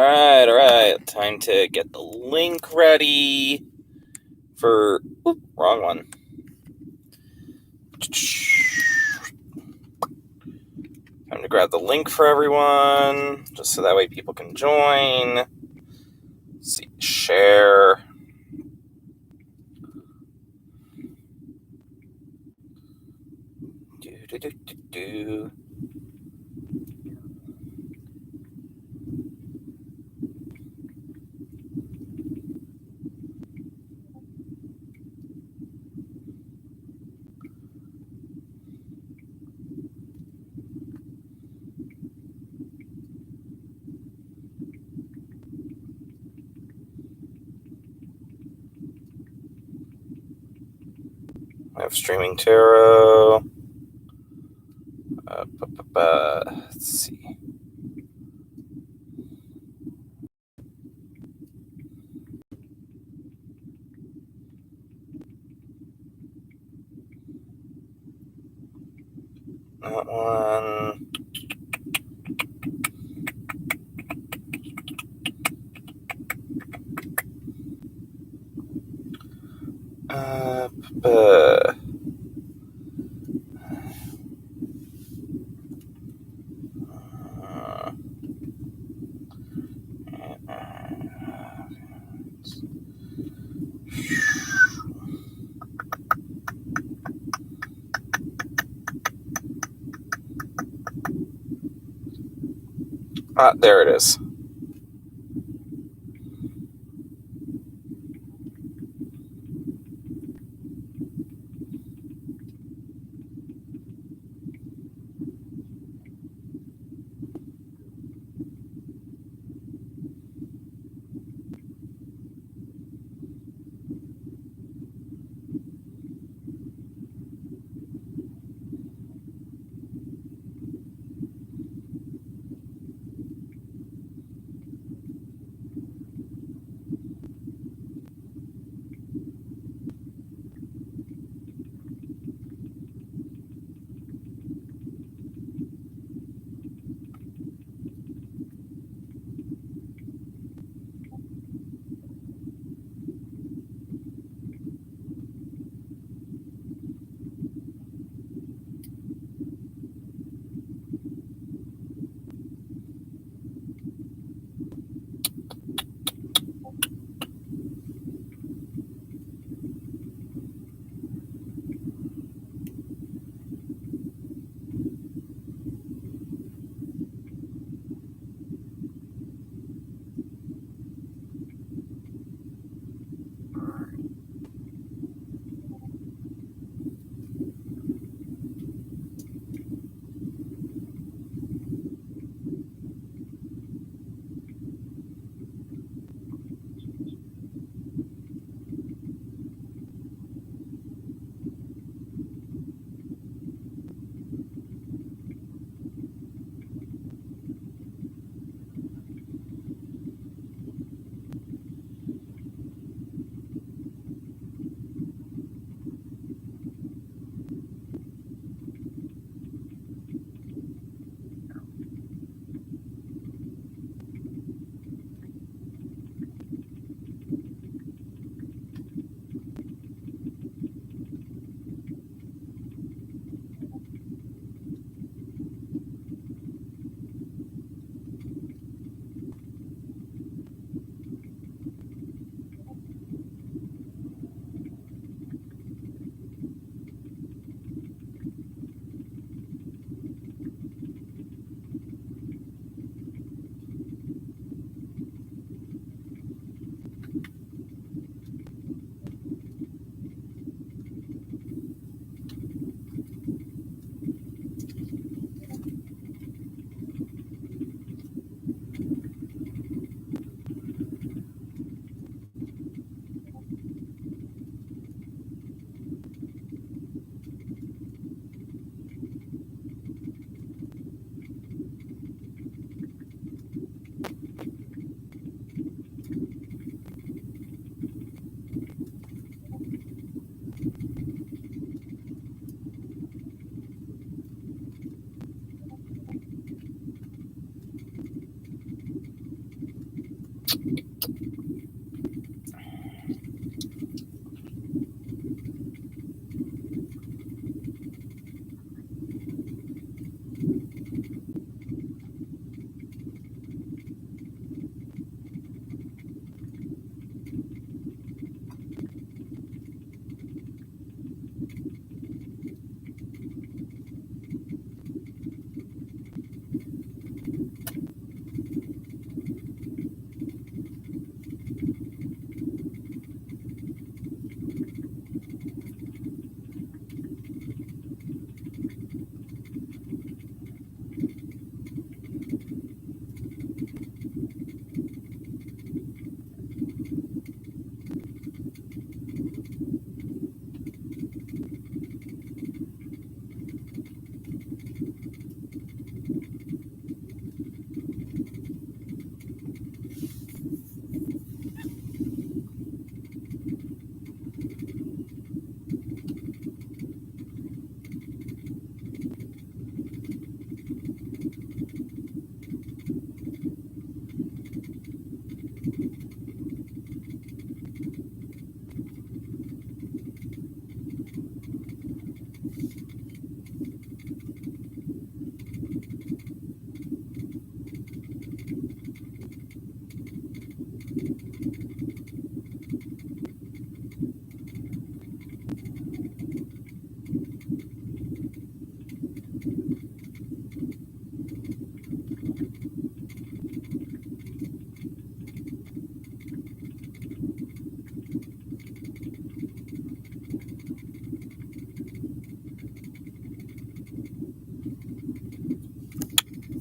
All right. Time to get the link ready for. Wrong one. Time to grab the link for everyone, just so that way people can join. Let's see, share. Do. I have Streaming Tarot. Let's see. That one. There it is.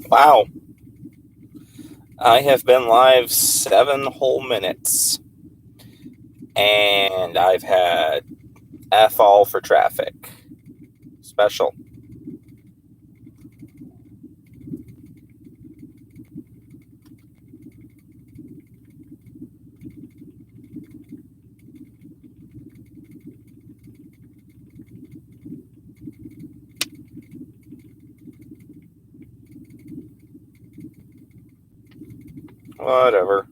Wow. I have been live 7 whole minutes. And I've had F all for traffic. Special. Whatever.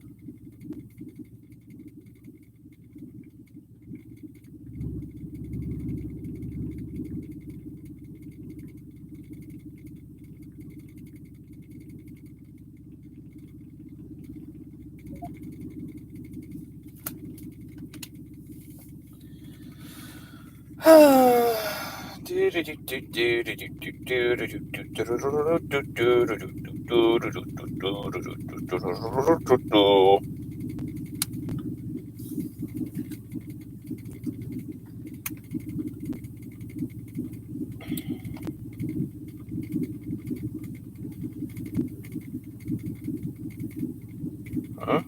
Huh?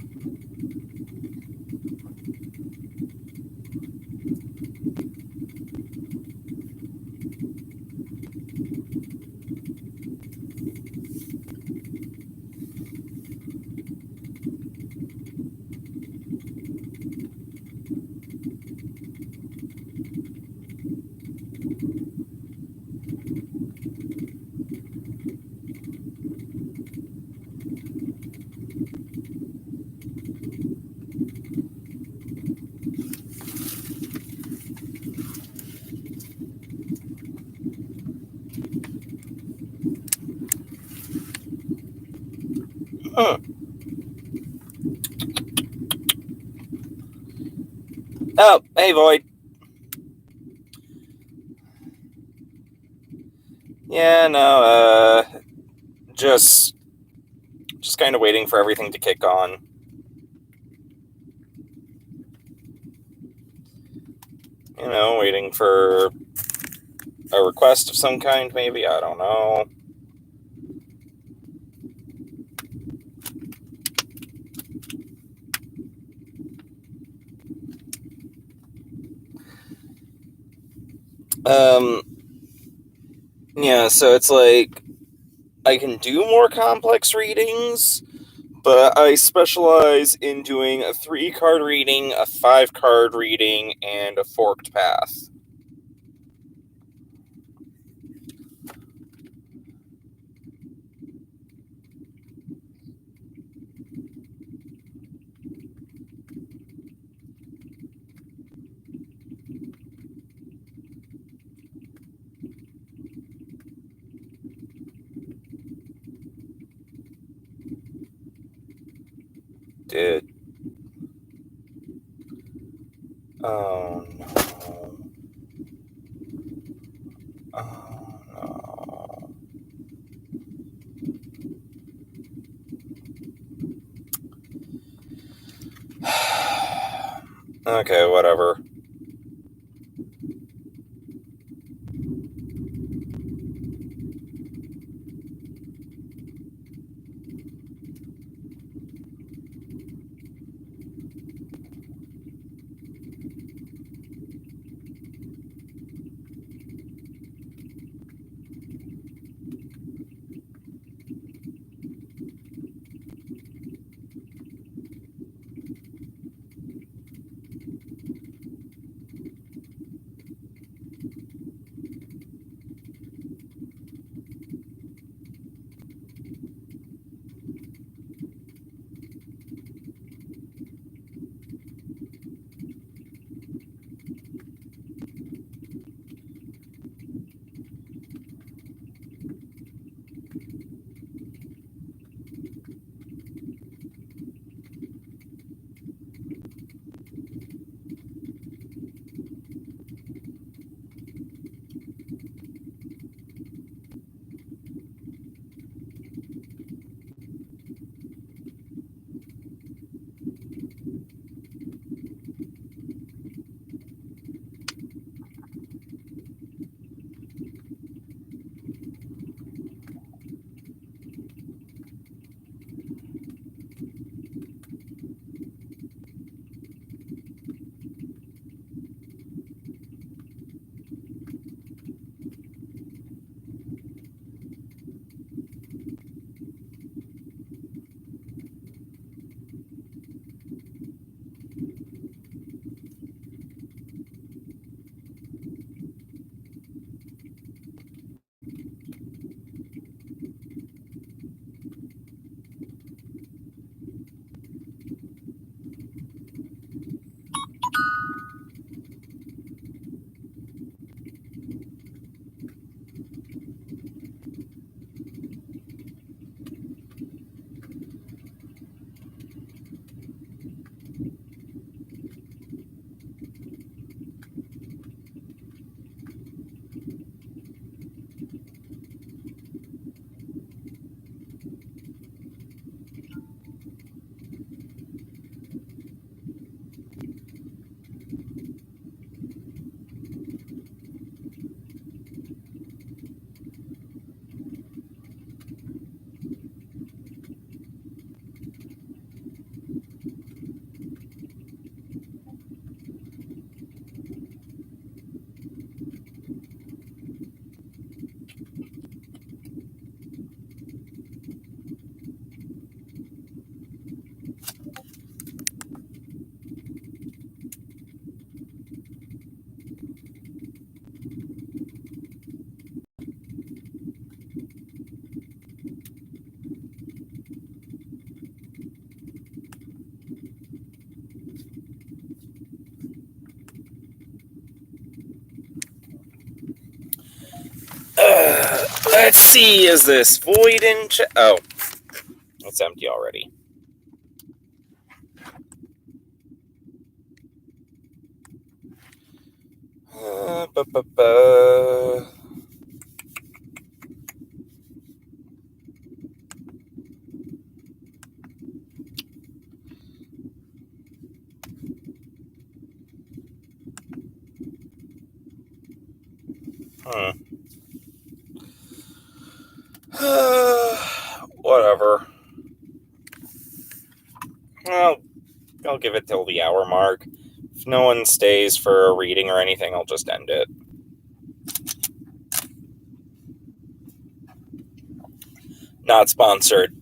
Huh. Oh, hey, Void. Yeah, no, just kind of waiting for everything to kick on. You know, waiting for a request of some kind, maybe. I don't know. Yeah, so it's like I can do more complex readings, but I specialize in doing a 3-card reading, a 5-card reading, and a forked path. it. Oh no. Oh no. Okay, whatever. Let's see, is this void in oh, it's empty already. Uh, bu- bu- bu. Whatever. Well, I'll give it till the hour mark. If no one stays for a reading or anything, I'll just end it. Not sponsored.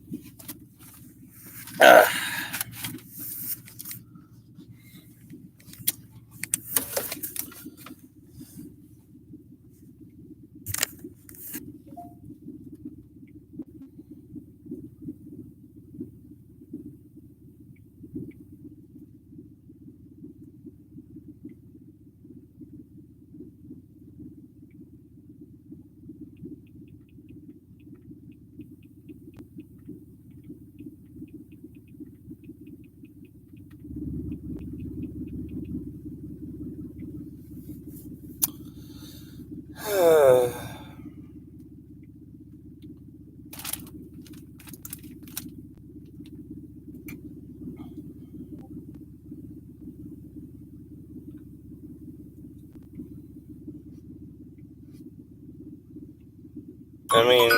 I mean,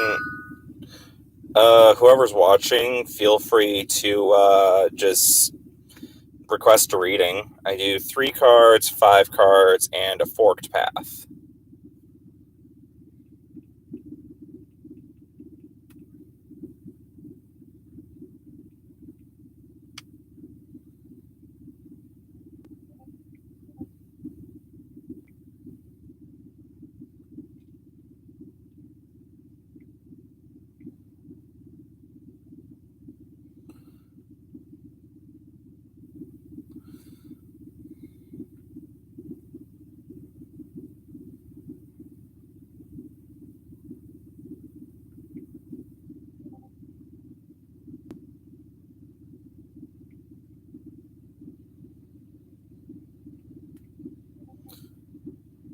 whoever's watching, feel free to just request a reading. I do 3 cards, 5 cards, and a forked path.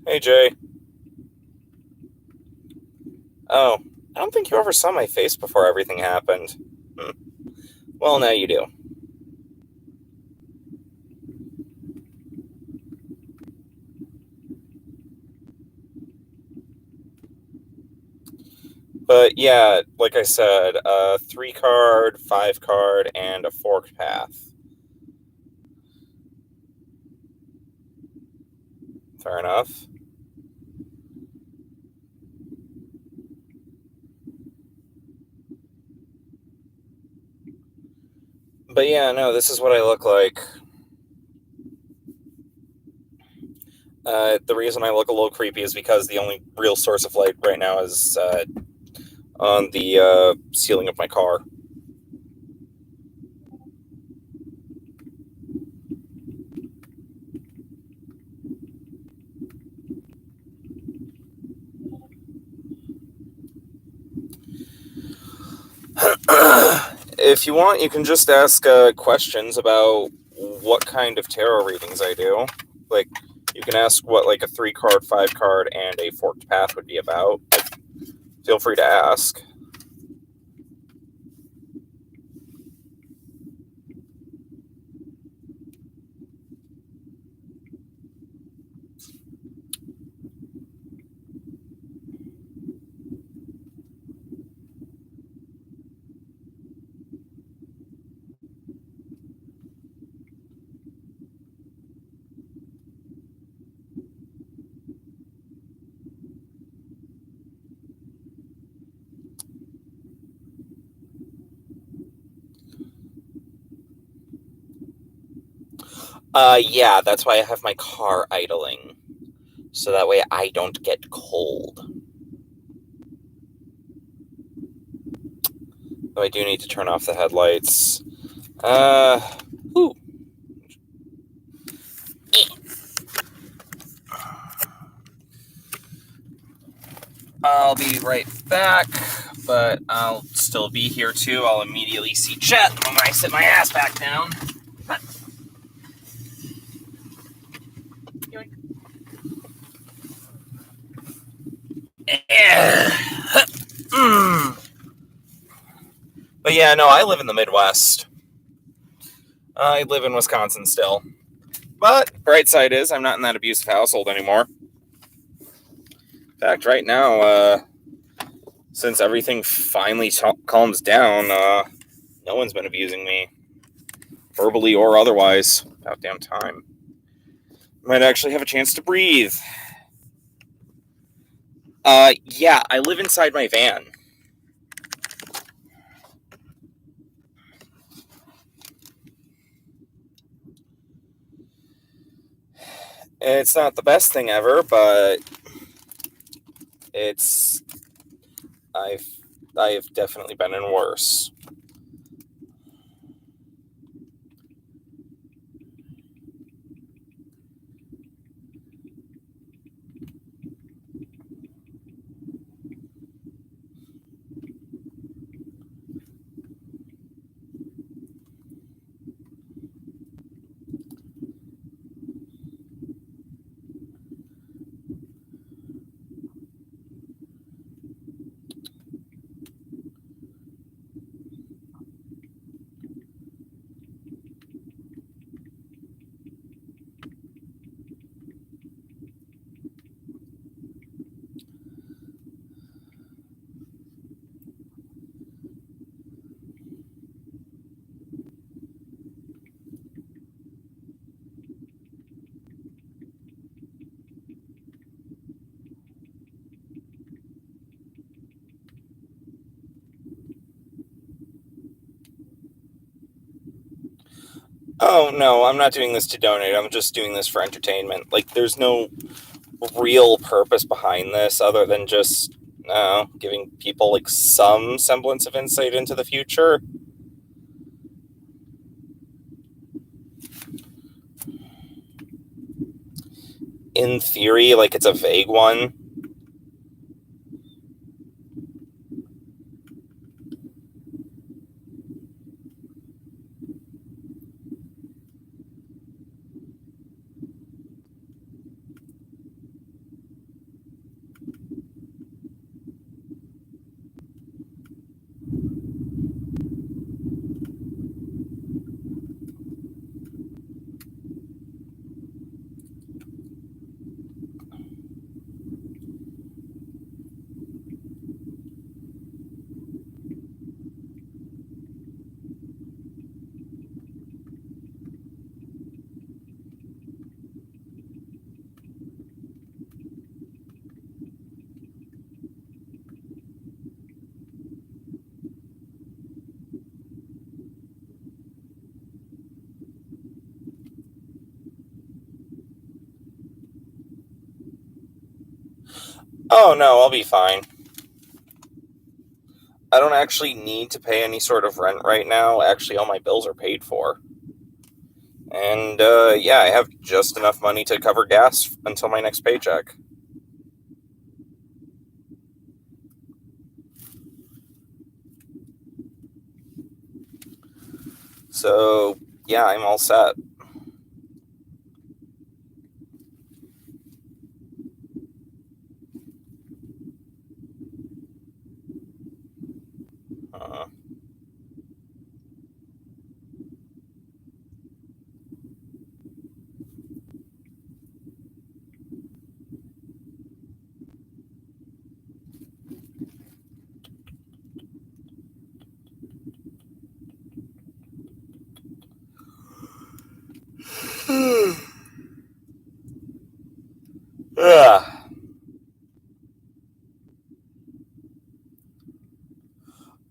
Hey, Jay. Oh, I don't think you ever saw my face before everything happened. Hmm. Well, now you do. But yeah, like I said, 3 card, 5 card, and a forked path. Fair enough. But yeah, no, this is what I look like. The reason I look a little creepy is because the only real source of light right now is on the ceiling of my car. If you want, you can just ask questions about what kind of tarot readings I do. Like, you can ask what like a 3 card, 5 card, and a forked path would be about. Feel free to ask. Yeah, that's why I have my car idling. So that way I don't get cold. Though I do need to turn off the headlights. Ooh. I'll be right back, but I'll still be here too. I'll immediately see chat the moment I sit my ass back down. But yeah, no, I live in the Midwest. I live in Wisconsin still. But bright side is I'm not in that abusive household anymore. In fact, right now, since everything finally calms down, no one's been abusing me, verbally or otherwise. About damn time. Might actually have a chance to breathe. Yeah, I live inside my van. It's not the best thing ever, but it's I've I've definitely been in worse. Oh, no, I'm not doing this to donate. I'm just doing this for entertainment. Like, there's no real purpose behind this other than just giving people like some semblance of insight into the future. In theory, like it's a vague one. Oh no, I'll be fine. I don't actually need to pay any sort of rent right now. Actually, all my bills are paid for. And yeah, I have just enough money to cover gas until my next paycheck. So yeah, I'm all set. Uh, Ugh.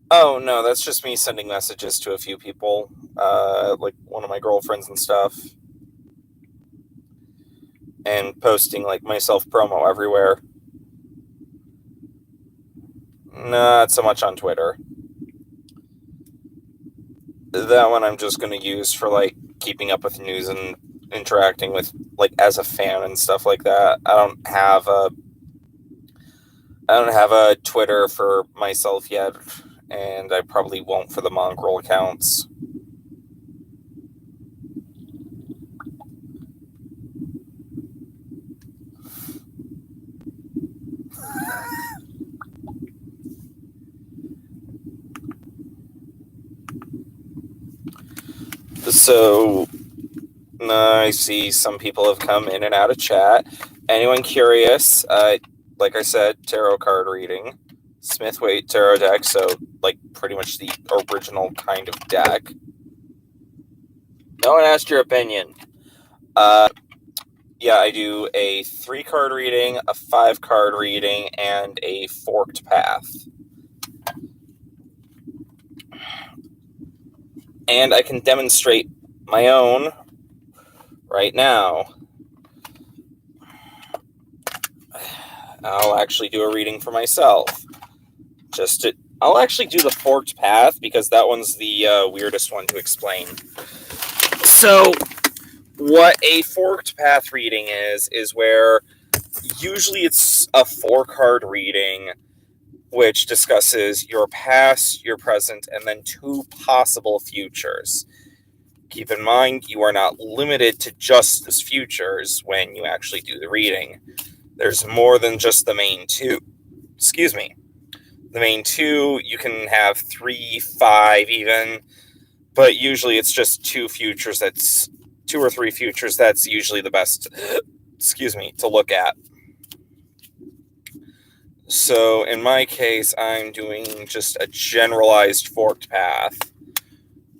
Oh no, that's just me sending messages to a few people, like one of my girlfriends and stuff, and posting like my self promo everywhere. Not so much on Twitter. That one I'm just going to use for like keeping up with news and interacting with like as a fan and stuff like that. I don't have a Twitter for myself yet, and I probably won't for the Mongrel accounts. So I see some people have come in and out of chat. Anyone curious? Like I said, tarot card reading, Smith Waite tarot deck. So like pretty much the original kind of deck. No one asked your opinion. Yeah, I do a 3-card reading, a 5-card reading, and a forked path. And I can demonstrate my own right now. I'll actually do a reading for myself. I'll actually do the forked path because that one's the weirdest one to explain. So, what a forked path reading is where usually it's a 4-card reading which discusses your past, your present, and then 2 possible futures. Keep in mind, you are not limited to just those futures when you actually do the reading. There's more than just the main 2. Excuse me. The main 2, you can have 3, 5 even, but usually it's just 2 futures. That's 2 or 3 futures. That's usually the best, to look at. So in my case, I'm doing just a generalized forked path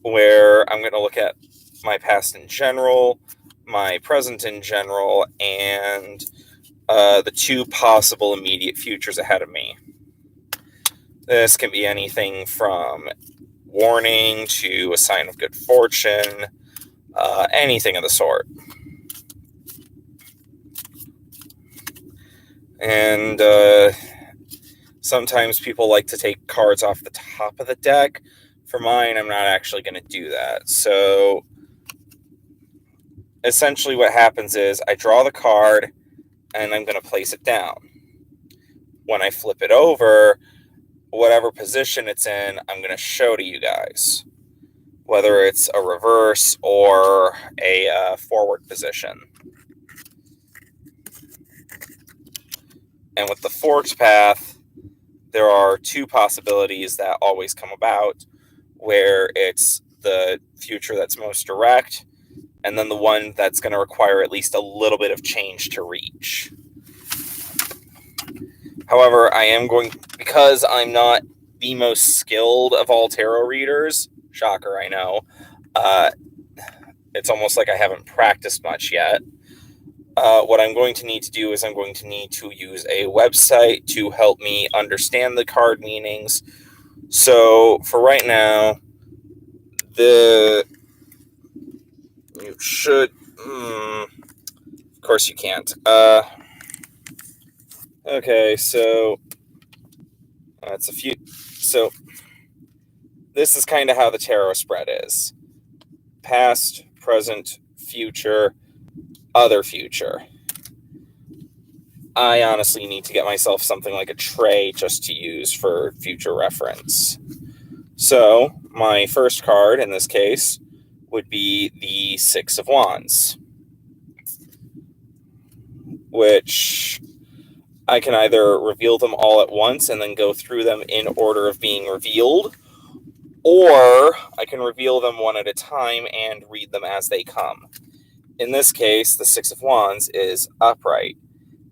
where I'm going to look at my past in general, my present in general, and the 2 possible immediate futures ahead of me. This can be anything from warning to a sign of good fortune, anything of the sort. And sometimes people like to take cards off the top of the deck. For mine, I'm not actually going to do that. So essentially what happens is I draw the card and I'm going to place it down. When I flip it over, whatever position it's in, I'm going to show to you guys, whether it's a reverse or a forward position. And with the forked path, there are two possibilities that always come about, where it's the future that's most direct, and then the one that's going to require at least a little bit of change to reach. However, I am going, because I'm not the most skilled of all tarot readers, shocker, I know, it's almost like I haven't practiced much yet. What I'm going to need to do is I'm going to need to use a website to help me understand the card meanings. So for right now, you should, of course you can't. Okay, so that's a few. So this is kind of how the tarot spread is: past, present, future, other future. I honestly need to get myself something like a tray just to use for future reference. So my first card in this case would be the Six of Wands, which I can either reveal them all at once and then go through them in order of being revealed, or I can reveal them one at a time and read them as they come. In this case, the Six of Wands is upright.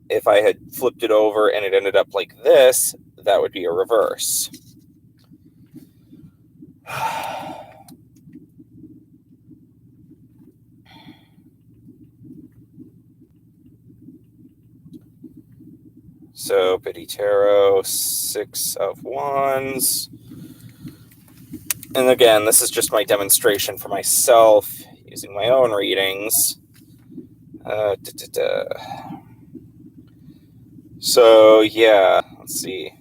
If I had flipped it over and it ended up like this, that would be a reverse. So, Pity Tarot, Six of Wands. And again, this is just my demonstration for myself, using my own readings. So, yeah, let's see.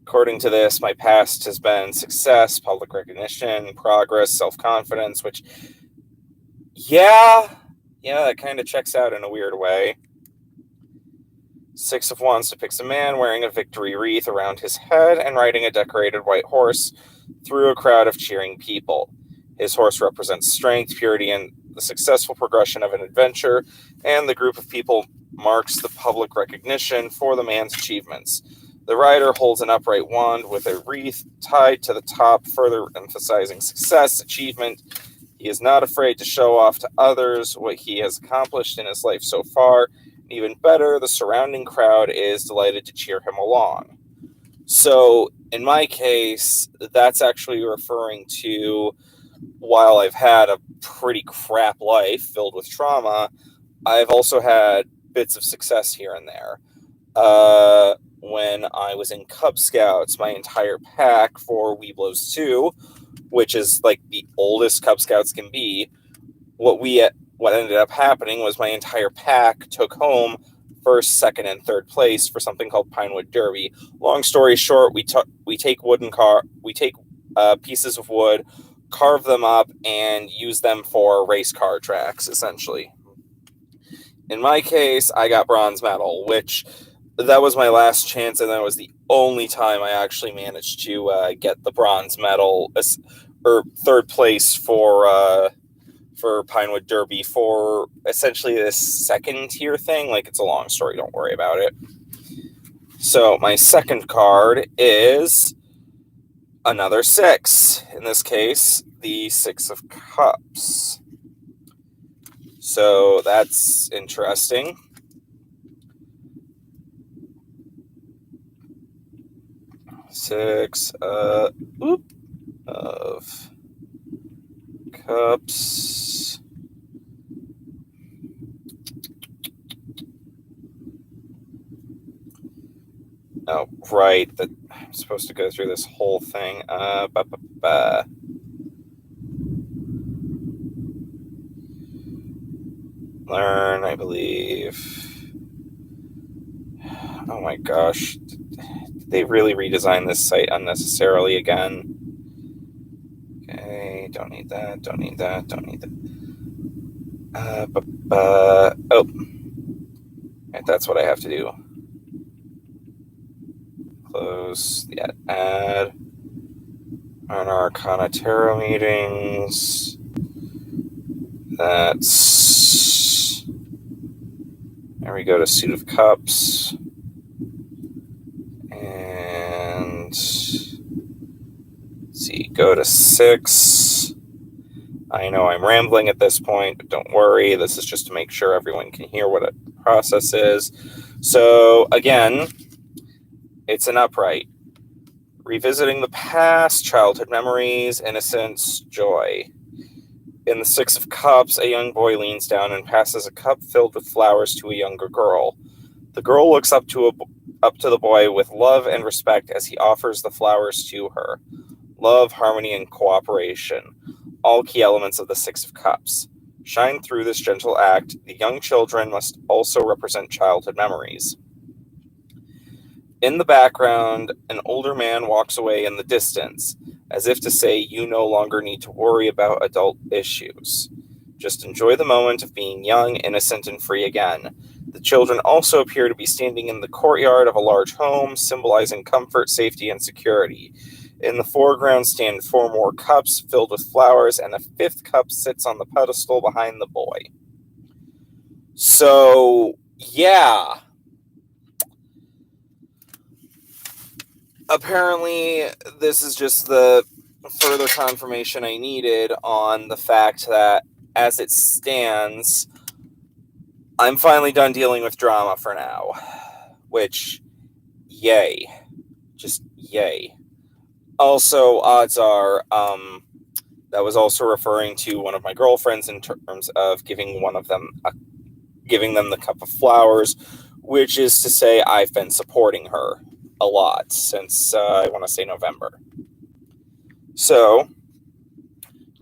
According to this, my past has been success, public recognition, progress, self-confidence, which, yeah, that kind of checks out in a weird way. Six of Wands depicts a man wearing a victory wreath around his head and riding a decorated white horse through a crowd of cheering people. His horse represents strength, purity, and the successful progression of an adventure, and the group of people marks the public recognition for the man's achievements. The rider holds an upright wand with a wreath tied to the top, further emphasizing success, achievement. He is not afraid to show off to others what he has accomplished in his life so far. Even better, the surrounding crowd is delighted to cheer him along. So, in my case, that's actually referring to, while I've had a pretty crap life filled with trauma, I've also had bits of success here and there. When I was in Cub Scouts, my entire pack for Weeblos 2, which is like the oldest Cub Scouts can be, what ended up happening was my entire pack took home first, second, and third place for something called Pinewood Derby. Long story short, we take pieces of wood, carve them up, and use them for race car tracks, essentially. In my case, I got bronze medal, which that was my last chance, and that was the only time I actually managed to get the bronze medal, or third place for Pinewood Derby, for essentially this second tier thing. Like, it's a long story, don't worry about it. So my second card is another six. In this case, the Six of Cups. So that's interesting. Six of Cups. Oh, right. I'm supposed to go through this whole thing. Learn, I believe. Oh my gosh. They really redesigned this site unnecessarily again. Okay, don't need that, don't need that, don't need that. Oh. Right, that's what I have to do. Close, yeah, add. On our Arcana Tarot meetings. That's... There we go to Suit of Cups. And... Let's see, go to 6. I know I'm rambling at this point, but don't worry. This is just to make sure everyone can hear what a process is. So, again, it's an upright. Revisiting the past, childhood memories, innocence, joy. In the 6 of Cups, a young boy leans down and passes a cup filled with flowers to a younger girl. The girl looks up to the boy with love and respect as he offers the flowers to her. Love, harmony, and cooperation. All key elements of the 6 of Cups. Shine through this gentle act. The young children must also represent childhood memories. In the background, an older man walks away in the distance, as if to say you no longer need to worry about adult issues. Just enjoy the moment of being young, innocent, and free again. The children also appear to be standing in the courtyard of a large home, symbolizing comfort, safety, and security. In the foreground stand 4 more cups filled with flowers, and a 5th cup sits on the pedestal behind the boy. So, yeah. Apparently, this is just the further confirmation I needed on the fact that, as it stands, I'm finally done dealing with drama for now. Which, yay. Just yay. Also, odds are, that was also referring to one of my girlfriends in terms of giving them the cup of flowers, which is to say I've been supporting her a lot since, I want to say November. So,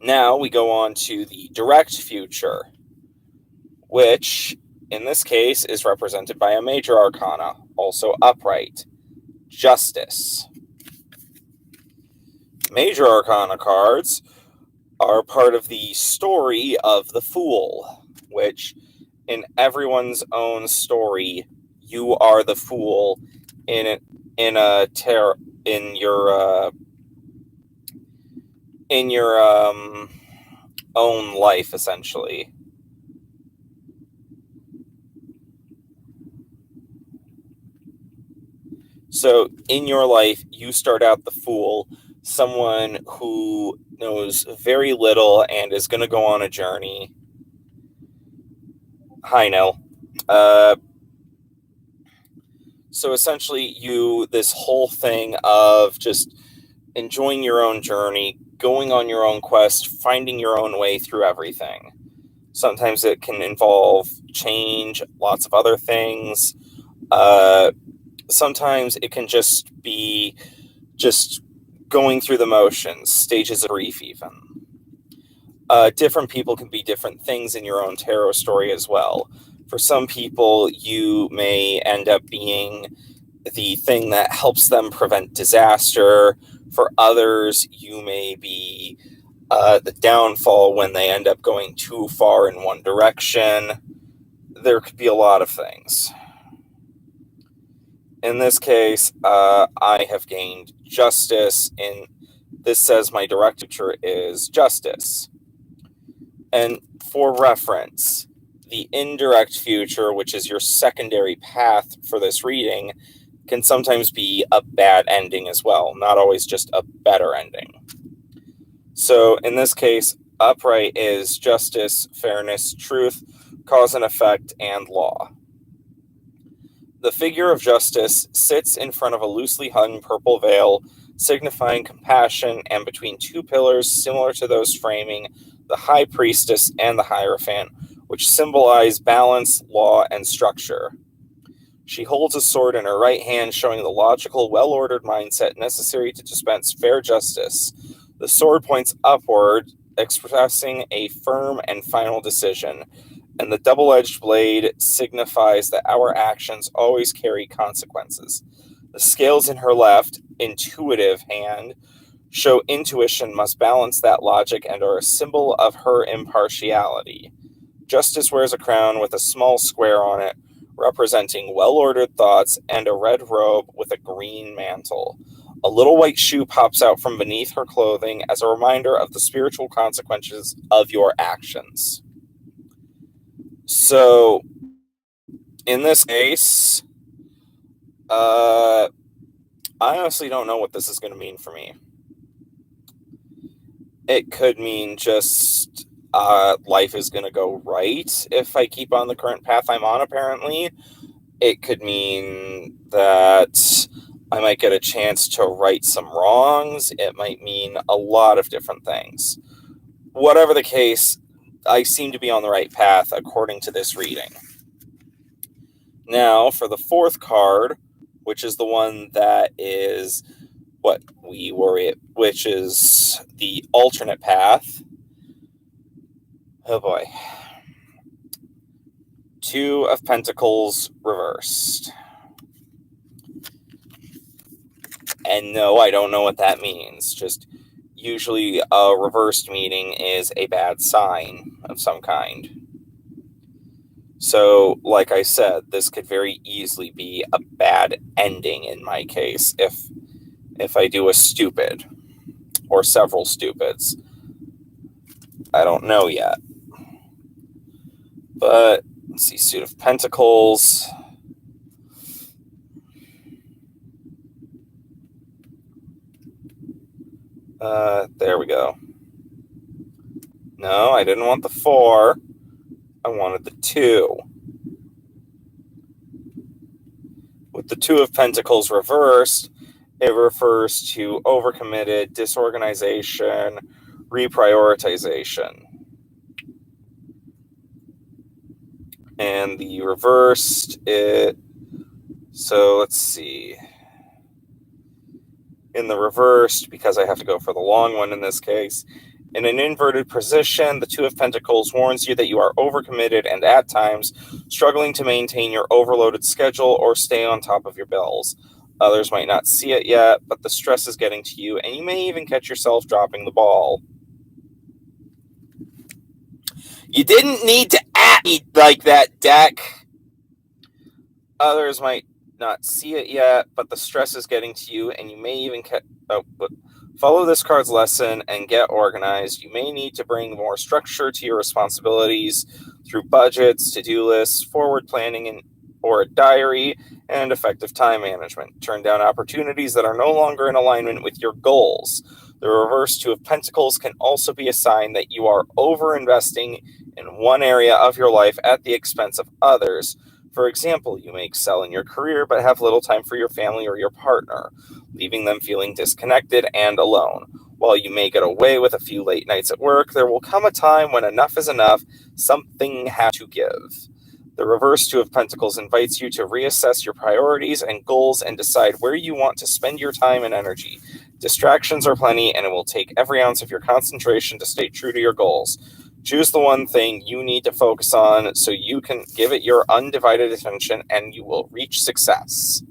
now we go on to the direct future, which, in this case, is represented by a major arcana, also upright, Justice. Major arcana cards are part of the story of the Fool, which, in everyone's own story, you are the Fool in your own life, essentially. So in your life, you start out the Fool, someone who knows very little and is going to go on a journey. Hi, Nell. So essentially, this whole thing of just enjoying your own journey, going on your own quest, finding your own way through everything. Sometimes it can involve change, lots of other things. Sometimes it can just be just going through the motions, stages of grief even. Different people can be different things in your own tarot story as well. For some people, you may end up being the thing that helps them prevent disaster. For others, you may be the downfall when they end up going too far in one direction. There could be a lot of things. In this case, I have gained Justice, and this says my direct future is Justice. And for reference, the indirect future, which is your secondary path for this reading, can sometimes be a bad ending as well, not always just a better ending. So in this case, upright is justice, fairness, truth, cause and effect, and law. The figure of Justice sits in front of a loosely hung purple veil, signifying compassion, and between 2 pillars similar to those framing the High Priestess and the Hierophant, which symbolize balance, law, and structure. She holds a sword in her right hand, showing the logical, well-ordered mindset necessary to dispense fair justice. The sword points upward, expressing a firm and final decision. and the double-edged blade signifies that our actions always carry consequences. The scales in her left, intuitive hand, show intuition must balance that logic and are a symbol of her impartiality. Justice wears a crown with a small square on it, representing well-ordered thoughts, and a red robe with a green mantle. A little white shoe pops out from beneath her clothing as a reminder of the spiritual consequences of your actions. So, in this case, I honestly don't know what this is going to mean for me. It could mean just life is going to go right if I keep on the current path I'm on, apparently. It could mean that I might get a chance to right some wrongs. It might mean a lot of different things. Whatever the case, I seem to be on the right path according to this reading. Now, for the fourth card, which is the one that is what we worry, which is the alternate path. Oh boy. Two of Pentacles reversed. And no, I don't know what that means. Just usually a reversed meaning is a bad sign of some kind. So, like I said, this could very easily be a bad ending in my case if I do a stupid or several stupids. I don't know yet. But let's see, Suit of Pentacles. There we go. No, I didn't want the 4. I wanted the 2. With the 2 of Pentacles reversed, it refers to overcommitted, disorganization, reprioritization. And the reversed, so let's see. In the reversed, because I have to go for the long one in this case, in an inverted position, the 2 of Pentacles warns you that you are overcommitted and at times struggling to maintain your overloaded schedule or stay on top of your bills. Others might not see it yet, but the stress is getting to you, and you may even catch yourself dropping the ball. You didn't need to act like that, deck. Others might not see it yet, but the stress is getting to you, and you may even follow this card's lesson and get organized. You may need to bring more structure to your responsibilities through budgets, to-do lists, forward planning, or a diary, and effective time management. Turn down opportunities that are no longer in alignment with your goals. The reverse 2 of Pentacles can also be a sign that you are over-investing in one area of your life at the expense of others. For example, you may excel in your career but have little time for your family or your partner, leaving them feeling disconnected and alone. While you may get away with a few late nights at work, there will come a time when enough is enough, something has to give. The reverse 2 of Pentacles invites you to reassess your priorities and goals and decide where you want to spend your time and energy. Distractions are plenty, and it will take every ounce of your concentration to stay true to your goals. Choose the one thing you need to focus on so you can give it your undivided attention, and you will reach success.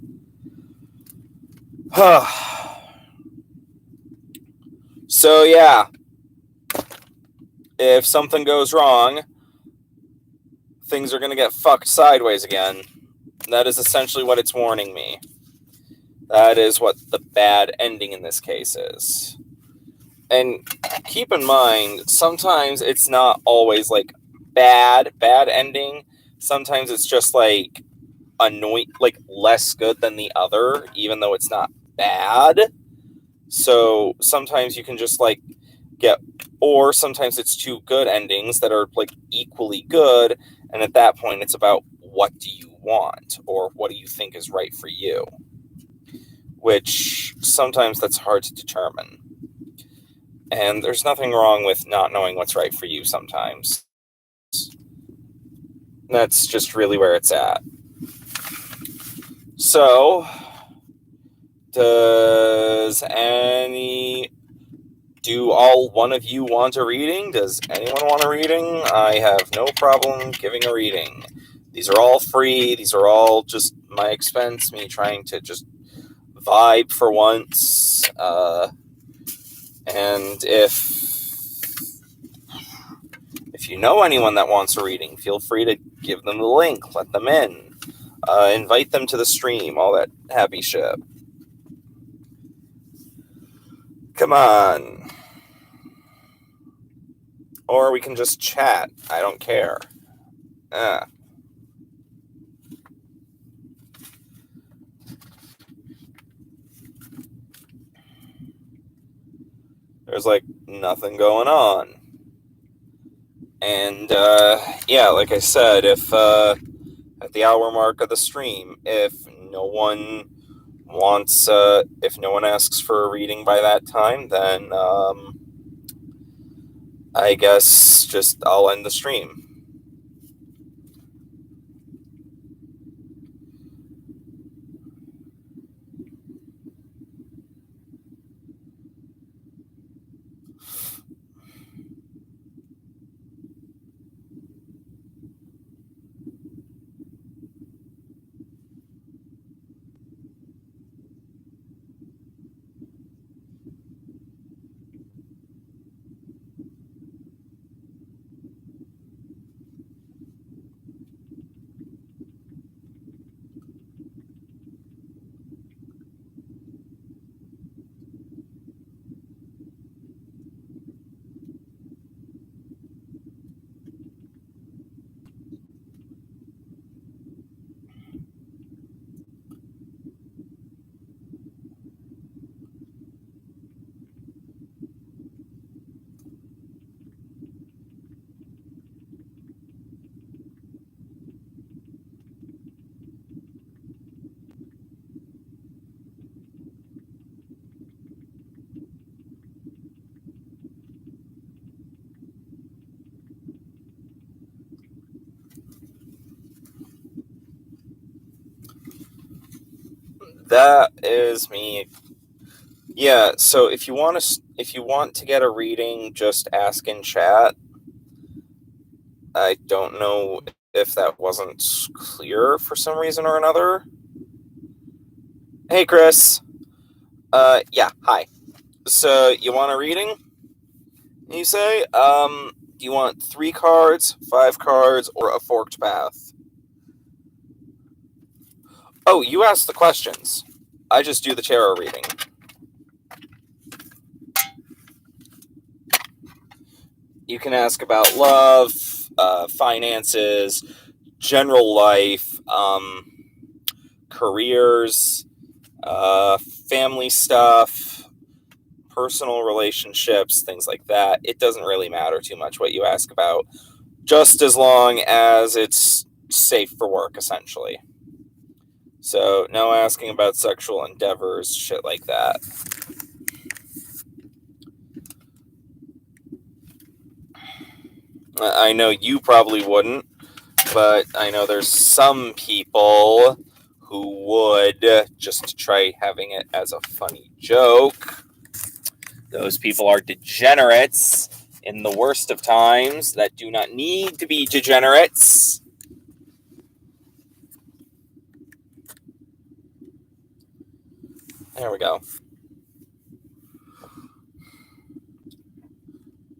So yeah, if something goes wrong, things are going to get fucked sideways again. That is essentially what it's warning me. That is what the bad ending in this case is. And keep in mind, sometimes it's not always like bad ending. Sometimes it's just like annoying, like less good than the other, even though it's not bad. So sometimes you can just like or sometimes it's 2 good endings that are like equally good. And at that point, it's about what do you want or what do you think is right for you, which sometimes that's hard to determine. And there's nothing wrong with not knowing what's right for you sometimes. That's just really where it's at. So, do all all one of you want a reading? Does anyone want a reading? I have no problem giving a reading. These are all free. These are all just my expense, me trying to just vibe for once. And if you know anyone that wants a reading, feel free to give them the link, let them in, invite them to the stream, all that happy shit. Come on. Or we can just chat. I don't care. There's like nothing going on. And yeah, like I said, if at the hour mark of the stream, if no one asks for a reading by that time, then I guess just I'll end the stream. That is me. Yeah, so if you want to get a reading, just ask in chat. I don't know if that wasn't clear for some reason or another. Hey, Chris. Yeah, hi. So you want a reading? You say, do you want 3 cards, 5 cards, or a forked path? Oh, you asked the questions. I just do the tarot reading. You can ask about love, finances, general life, careers, family stuff, personal relationships, things like that. It doesn't really matter too much what you ask about, just as long as it's safe for work, essentially. So no asking about sexual endeavors, shit like that. I know you probably wouldn't, but I know there's some people who would, just to try having it as a funny joke. Those people are degenerates in the worst of times that do not need to be degenerates. There we go.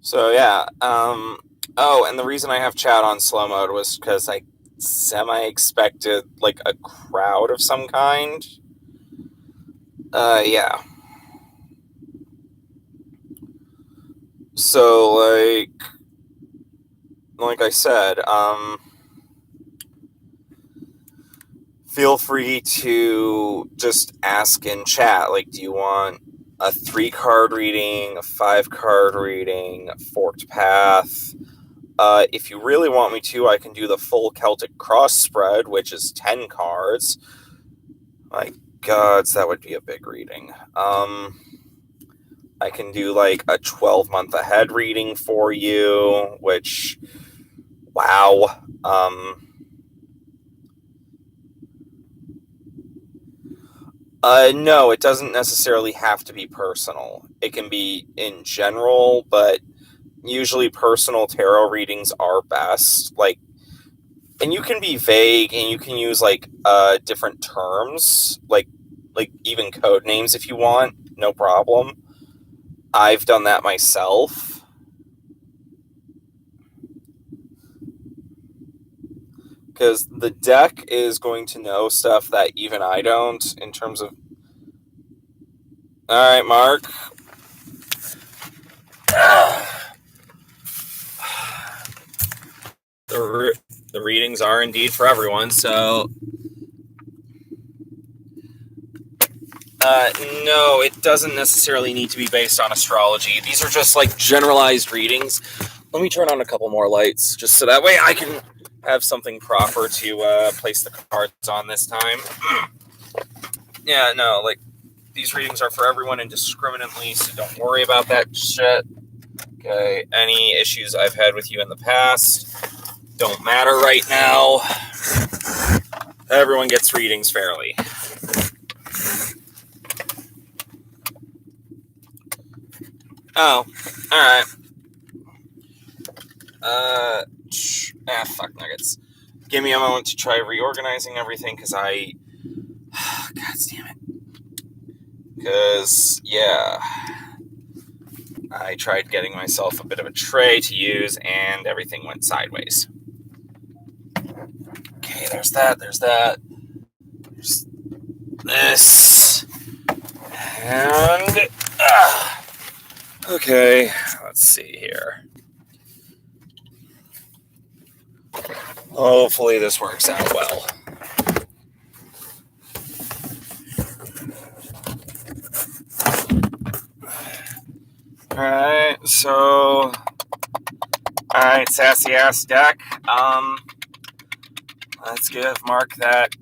So yeah, oh, and the reason I have chat on slow mode was because I semi-expected like a crowd of some kind. Yeah. So like I said, feel free to just ask in chat, like, do you want a 3-card reading, a 5-card reading, a forked path? If you really want me to, I can do the full Celtic cross spread, which is 10 cards. My gods, that would be a big reading. I can do like a 12-month ahead reading for you, which, wow. No, it doesn't necessarily have to be personal. It can be in general, but usually personal tarot readings are best. Like, and you can be vague and you can use different terms, like even code names if you want, no problem. I've done that myself. Because the deck is going to know stuff that even I don't in terms of. All right, Mark. The readings are indeed for everyone, so. No, it doesn't necessarily need to be based on astrology. These are just like generalized readings. Let me turn on a couple more lights, just so that way I can have something proper to place the cards on this time. Yeah, no, like, these readings are for everyone indiscriminately, so don't worry about that shit. Okay, any issues I've had with you in the past don't matter right now. Everyone gets readings fairly. Oh, alright. Fuck nuggets. Give me a moment to try reorganizing everything, because God damn it. Because, yeah, I tried getting myself a bit of a tray to use, and everything went sideways. Okay, there's that, there's this, and, okay, let's see here. Hopefully this works out well. Alright, so, alright, sassy ass deck. Let's give Mark that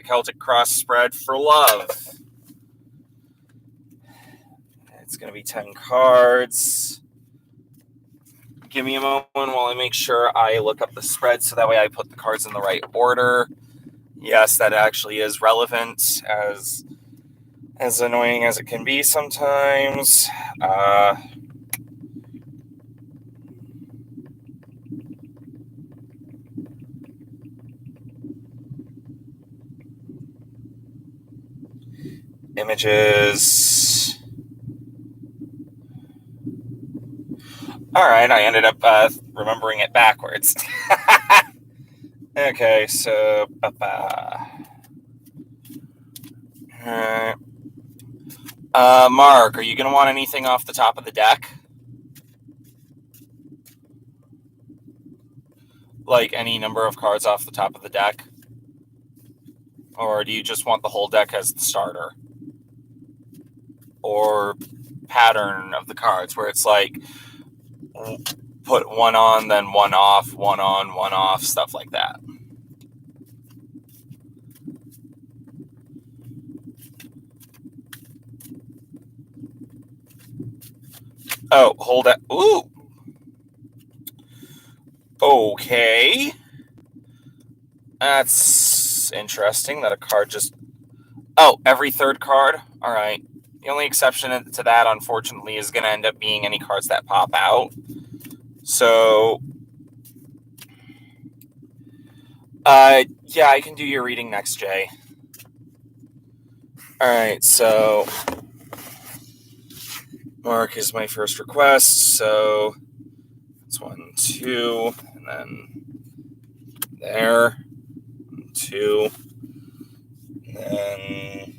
Celtic cross spread for love. It's going to be 10 cards. Give me a moment while I make sure I look up the spread so that way I put the cards in the right order. Yes, that actually is relevant, as annoying as it can be sometimes. Images. Alright, I ended up remembering it backwards. Okay, so. Alright. Mark, are you going to want anything off the top of the deck? Like any number of cards off the top of the deck? Or do you just want the whole deck as the starter? Or pattern of the cards where it's like put one on, then one off, one on, one off, stuff like that. Oh, hold it. Ooh. Okay. That's interesting that a card just... Oh, every third card? All right. The only exception to that, unfortunately, is going to end up being any cards that pop out. So, yeah, I can do your reading next, Jay. All right, so Mark is my first request, so it's 1, 2, and then there, 2, and then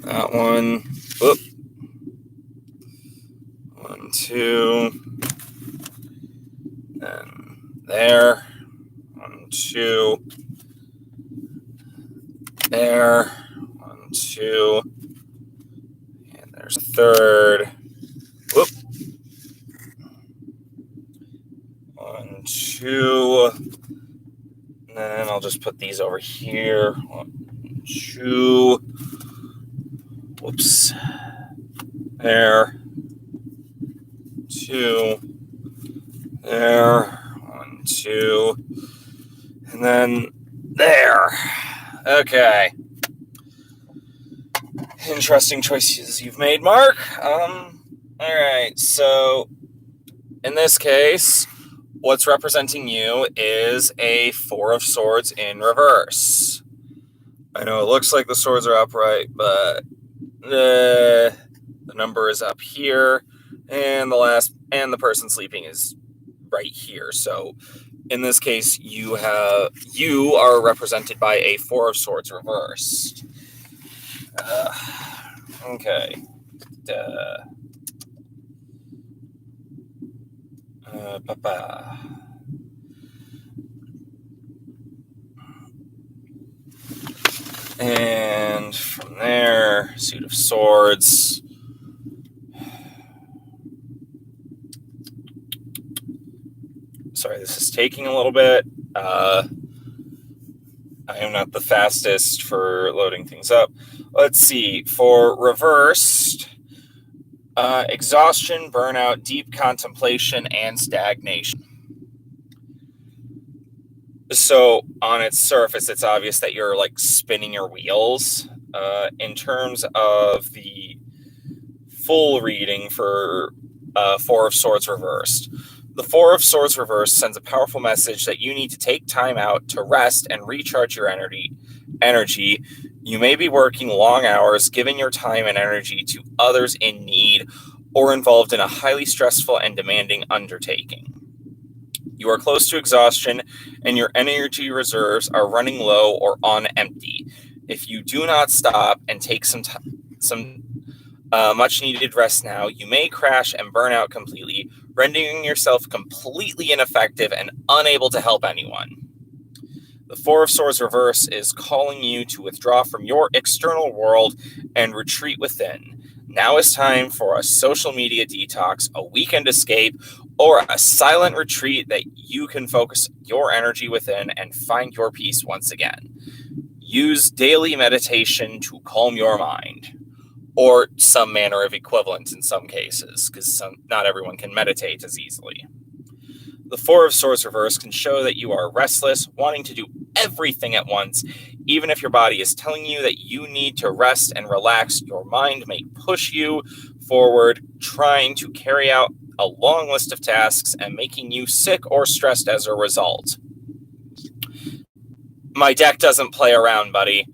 that one, whoop, 1, 2, and there, 1, 2, there, 1, 2, and there's a third, whoop, 1, 2, and then I'll just put these over here, 1, 2, whoops, there, 2, there, 1, 2, and then there. Okay. Interesting choices you've made, Mark. Alright, so in this case, what's representing you is a Four of Swords in reverse. I know it looks like the swords are upright, but the number is up here, and the person sleeping is right here. So in this case, you are represented by a Four of Swords reversed. Okay. And from there, Suit of Swords. Sorry, this is taking a little bit. I am not the fastest for loading things up. Let's see. For reversed, exhaustion, burnout, deep contemplation, and stagnation. So on its surface, it's obvious that you're like spinning your wheels. In terms of the full reading for Four of Swords reversed, the Four of Swords reversed sends a powerful message that you need to take time out to rest and recharge your energy. You may be working long hours, giving your time and energy to others in need, or involved in a highly stressful and demanding undertaking. You are close to exhaustion, and your energy reserves are running low or on empty. If you do not stop and take some much-needed rest now, you may crash and burn out completely, rendering yourself completely ineffective and unable to help anyone. The Four of Swords reverse is calling you to withdraw from your external world and retreat within. Now is time for a social media detox, a weekend escape, or a silent retreat that you can focus your energy within and find your peace once again. Use daily meditation to calm your mind, or some manner of equivalent in some cases, because not everyone can meditate as easily. The Four of Swords reverse can show that you are restless, wanting to do everything at once. Even if your body is telling you that you need to rest and relax, your mind may push you forward, trying to carry out a long list of tasks and making you sick or stressed as a result. My deck doesn't play around, buddy.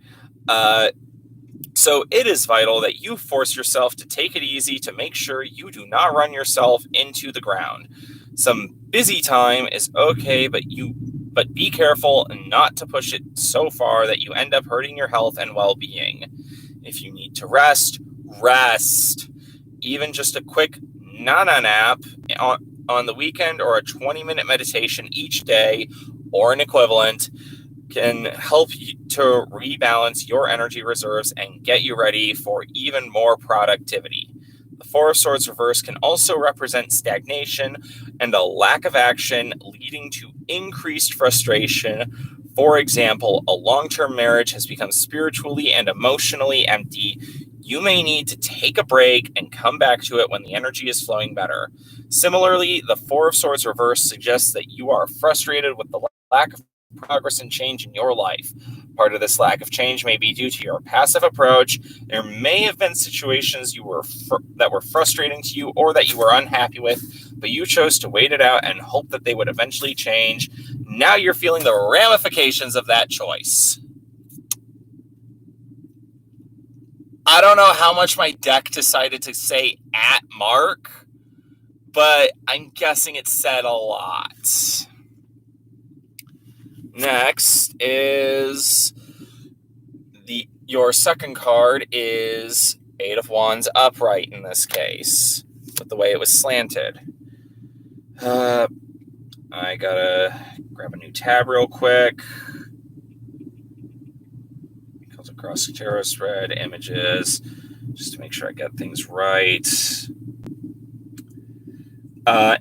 So it is vital that you force yourself to take it easy to make sure you do not run yourself into the ground. Some busy time is okay, but be careful not to push it so far that you end up hurting your health and well-being. If you need to rest. Even just a quick nap on the weekend or a 20-minute meditation each day or an equivalent can help you to rebalance your energy reserves and get you ready for even more productivity. The Four of Swords reverse can also represent stagnation and a lack of action, leading to increased frustration. For example, a long-term marriage has become spiritually and emotionally empty. You may need to take a break and come back to it when the energy is flowing better. Similarly, the Four of Swords reverse suggests that you are frustrated with the lack of progress and change in your life. Part of this lack of change may be due to your passive approach. There may have been situations that were frustrating to you or that you were unhappy with, but you chose to wait it out and hope that they would eventually change. Now you're feeling the ramifications of that choice. I don't know how much my deck decided to say at Mark, but I'm guessing it said a lot. Next is your second card is Eight of Wands upright in this case, with the way it was slanted. I gotta grab a new tab real quick. Comes across tarot spread images, just to make sure I get things right.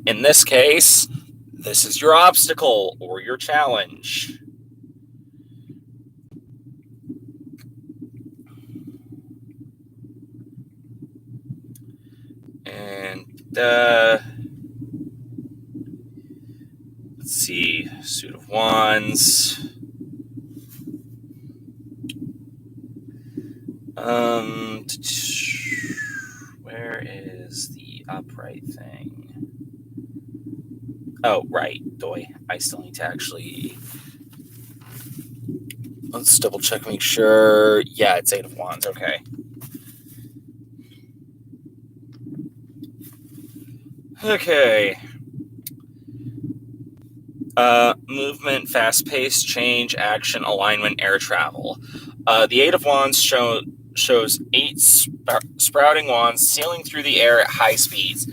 In this case, this is your obstacle or your challenge. And let's see, Suit of Wands. Where is the upright thing? Oh, right. Doy. I still need to actually... Let's double check, make sure. Yeah, it's 8 of Wands. Okay. Okay. Movement, fast-paced, change, action, alignment, air travel. The 8 of Wands shows 8 sprouting wands sailing through the air at high speeds.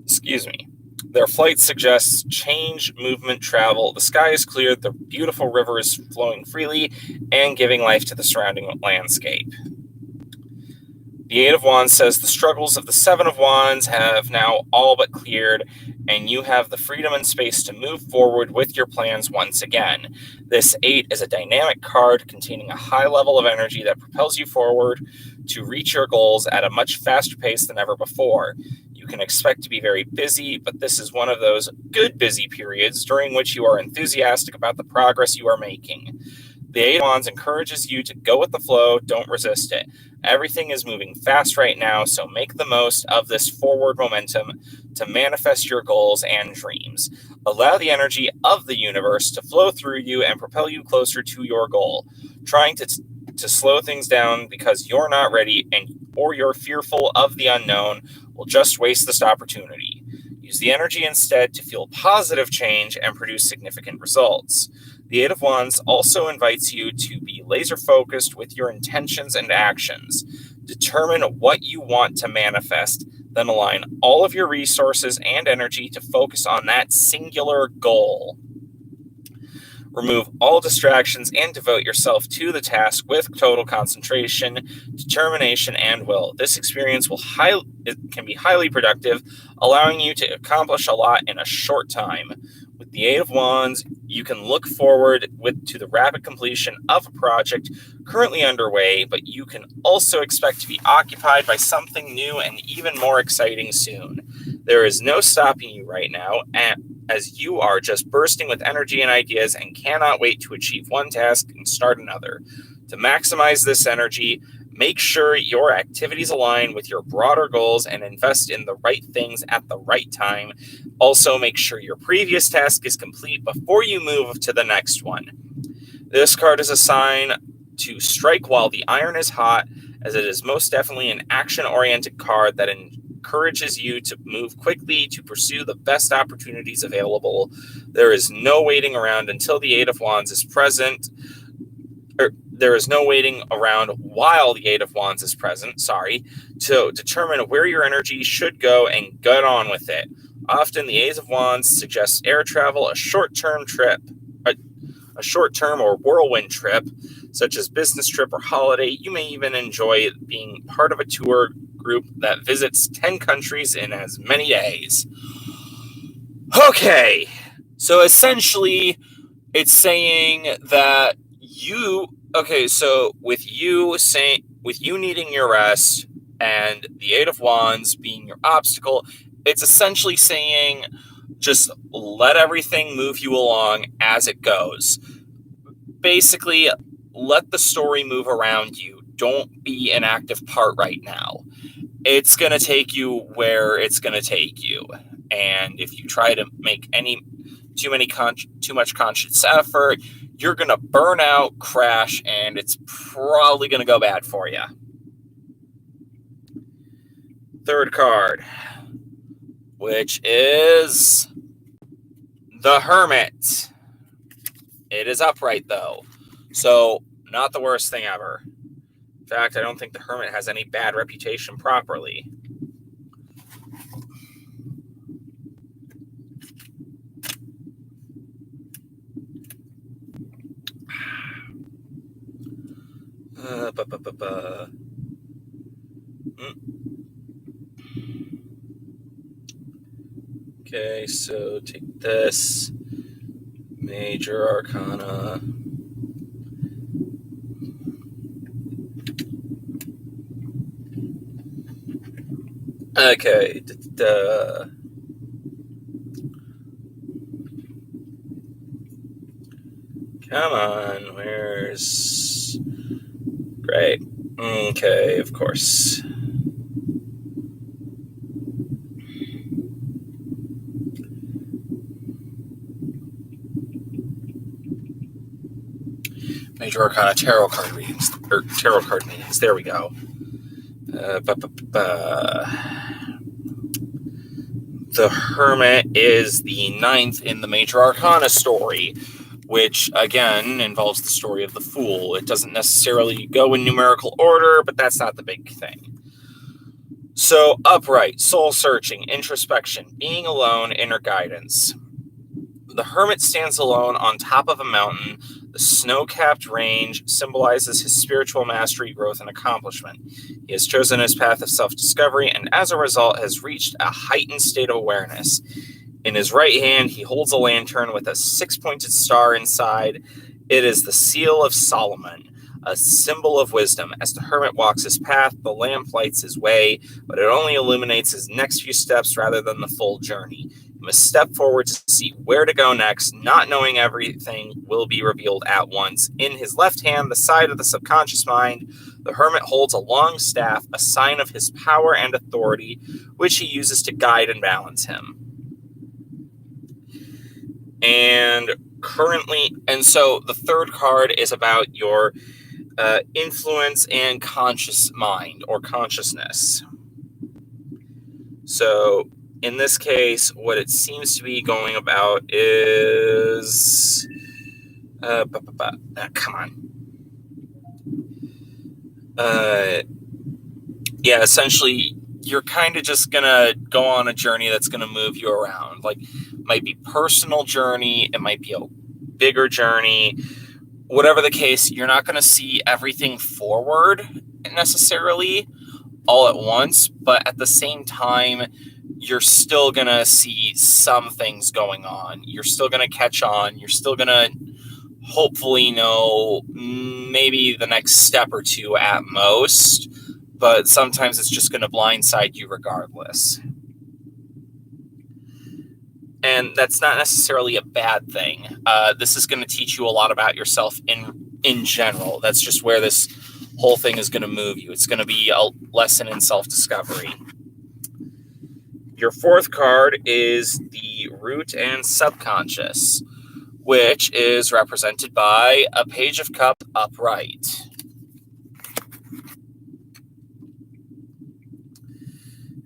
Excuse me. Their flight suggests change, movement, travel. The sky is clear, the beautiful river is flowing freely, and giving life to the surrounding landscape. The 8 of Wands says the struggles of the 7 of Wands have now all but cleared, and you have the freedom and space to move forward with your plans once again. This 8 is a dynamic card containing a high level of energy that propels you forward to reach your goals at a much faster pace than ever before. You can expect to be very busy, but this is one of those good busy periods during which you are enthusiastic about the progress you are making. The 8 of Wands encourages you to go with the flow, don't resist it. Everything is moving fast right now, so make the most of this forward momentum to manifest your goals and dreams. Allow the energy of the universe to flow through you and propel you closer to your goal. Trying to slow things down because you're not ready or you're fearful of the unknown will just waste this opportunity. Use the energy instead to feel positive change and produce significant results. The 8 of Wands also invites you to be laser focused with your intentions and actions. Determine what you want to manifest, then align all of your resources and energy to focus on that singular goal. Remove all distractions and devote yourself to the task with total concentration, determination, and will. This experience can be highly productive, allowing you to accomplish a lot in a short time. With the 8 of Wands, you can look forward to the rapid completion of a project currently underway, but you can also expect to be occupied by something new and even more exciting soon. There is no stopping you right now, as you are just bursting with energy and ideas and cannot wait to achieve one task and start another. To maximize this energy, make sure your activities align with your broader goals and invest in the right things at the right time. Also, make sure your previous task is complete before you move to the next one. This card is a sign to strike while the iron is hot, as it is most definitely an action-oriented card that encourages you to move quickly to pursue the best opportunities available. There is no waiting around until the 8 of Wands is present. There is no waiting around while the 8 of Wands is present, to determine where your energy should go and get on with it. Often the 8 of Wands suggests air travel, a short-term or whirlwind trip, such as business trip or holiday. You may even enjoy being part of a tour group that visits 10 countries in as many days. Okay, so essentially it's saying that with you needing your rest and the 8 of Wands being your obstacle, it's essentially saying just let everything move you along as it goes. Basically, let the story move around you. Don't be an active part right now. It's going to take you where it's going to take you. And if you try to make too much conscious effort, you're going to burn out, crash, and it's probably going to go bad for you. Third card, which is the Hermit. It is upright, though, so not the worst thing ever. In fact, I don't think the Hermit has any bad reputation properly. Okay, so take this. Major Arcana. Okay. Come on, where's... Great. Okay, of course. Major Arcana tarot card readings, or tarot card meetings. There we go. The Hermit is the 9th in the Major Arcana story, which, again, involves the story of the Fool. It doesn't necessarily go in numerical order, but that's not the big thing. So, upright, soul-searching, introspection, being alone, inner guidance. The Hermit stands alone on top of a mountain. The snow-capped range symbolizes his spiritual mastery, growth, and accomplishment. He has chosen his path of self-discovery, and as a result has reached a heightened state of awareness. In his right hand, he holds a lantern with a 6-pointed star inside. It is the seal of Solomon, a symbol of wisdom. As the Hermit walks his path, the lamp lights his way, but it only illuminates his next few steps rather than the full journey. He must step forward to see where to go next, not knowing everything will be revealed at once. In his left hand, the side of the subconscious mind, the Hermit holds a long staff, a sign of his power and authority, which he uses to guide and balance him. And so the third card is about your influence and conscious mind or consciousness. So in this case, what it seems to be going about is come on. Essentially, you're kind of just gonna go on a journey that's gonna move you around. Like, it might be personal journey, it might be a bigger journey. Whatever the case, you're not gonna see everything forward necessarily all at once, but at the same time, you're still gonna see some things going on. You're still gonna catch on. You're still gonna hopefully know maybe the next step or two at most, but sometimes it's just gonna blindside you regardless. And that's not necessarily a bad thing. This is gonna teach you a lot about yourself in general. That's just where this whole thing is gonna move you. It's gonna be a lesson in self-discovery. Your fourth card is the Root and Subconscious, which is represented by a Page of Cups upright.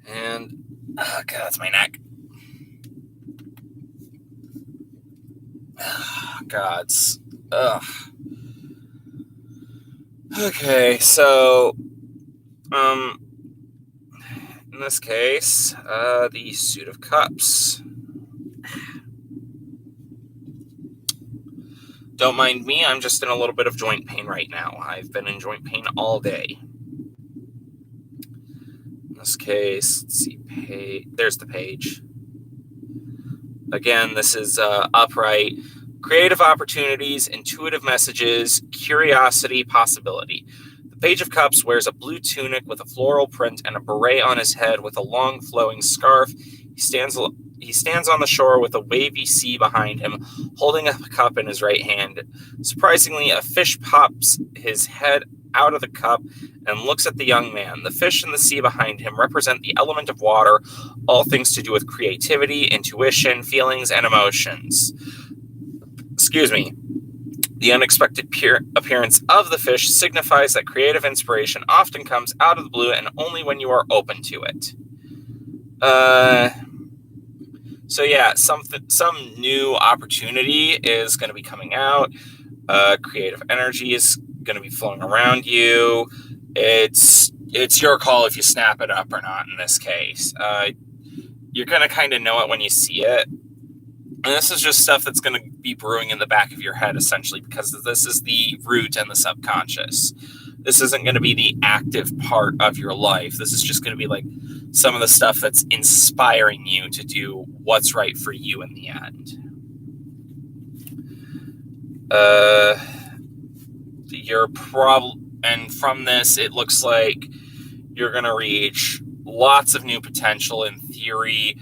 And, oh God, that's my neck. Oh, gods. Ugh. Okay, so, in this case, the Suit of Cups. Don't mind me, I'm just in a little bit of joint pain right now. I've been in joint pain all day. In this case, let's see, there's the page. Again, this is upright. Creative opportunities, intuitive messages, curiosity, possibility. The Page of Cups wears a blue tunic with a floral print and a beret on his head with a long flowing scarf. He stands on the shore with a wavy sea behind him, holding a cup in his right hand. Surprisingly, a fish pops his head out of the cup and looks at the young man. The fish and the sea behind him represent the element of water, all things to do with creativity, intuition, feelings, and emotions. Excuse me. The unexpected appearance of the fish signifies that creative inspiration often comes out of the blue and only when you are open to it. So yeah, some new opportunity is going to be coming out. Creative energy is going to be flowing around you. It's your call if you snap it up or not in this case. You're going to kind of know it when you see it. And this is just stuff that's going to be brewing in the back of your head, essentially, because this is the root and the subconscious. This isn't going to be the active part of your life. This is just going to be like some of the stuff that's inspiring you to do what's right for you in the end. And from this, it looks like you're going to reach lots of new potential in theory.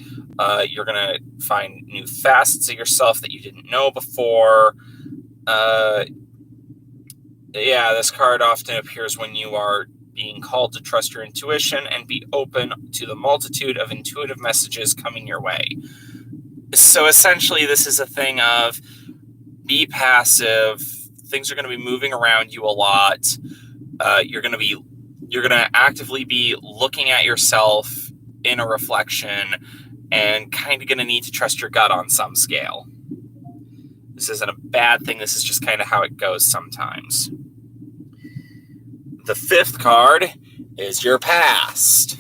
You're going to find new facets of yourself that you didn't know before. This card often appears when you are being called to trust your intuition and be open to the multitude of intuitive messages coming your way. So essentially, this is a thing of be passive. Things are going to be moving around you a lot. You're going to actively be looking at yourself in a reflection and kind of going to need to trust your gut on some scale. This isn't a bad thing. This is just kind of how it goes sometimes. The 5th card is your past,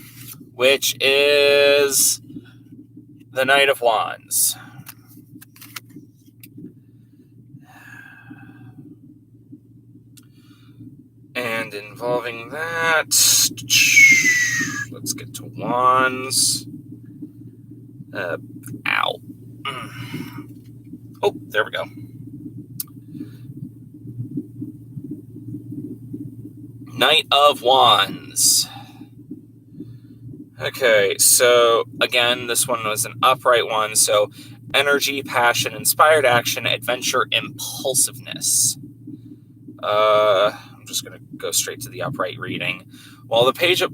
which is the Knight of Wands. And involving that, let's get to Wands. Ow. Oh, there we go. Knight of Wands. Okay, so again, this one was an upright one. So energy, passion, inspired action, adventure, impulsiveness. I'm just going to go straight to the upright reading. While the page of...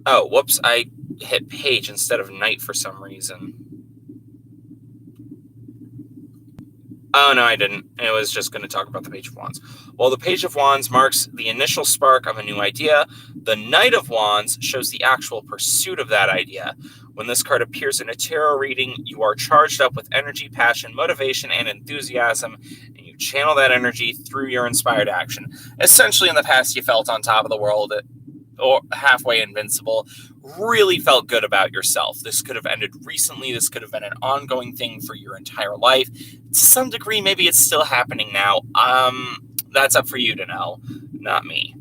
Oh, whoops, I hit page instead of knight for some reason. Oh, no, I didn't. It was just going to talk about the Page of Wands. While the Page of Wands marks the initial spark of a new idea, the Knight of Wands shows the actual pursuit of that idea. When this card appears in a tarot reading, you are charged up with energy, passion, motivation, and enthusiasm, and you channel that energy through your inspired action. Essentially, in the past, you felt on top of the world, or halfway invincible, really felt good about yourself. This could have ended recently. This could have been an ongoing thing for your entire life. To some degree, maybe it's still happening now. That's up for you to know, not me.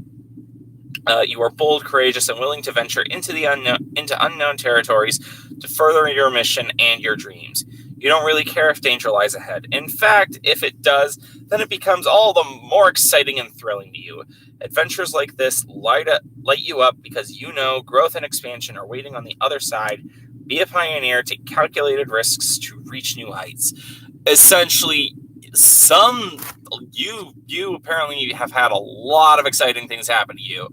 You are bold, courageous, and willing to venture into unknown territories to further your mission and your dreams. You don't really care if danger lies ahead. In fact, if it does, then it becomes all the more exciting and thrilling to you. Adventures like this light you up because you know growth and expansion are waiting on the other side. Be a pioneer, take calculated risks to reach new heights. Essentially, you apparently have had a lot of exciting things happen to you,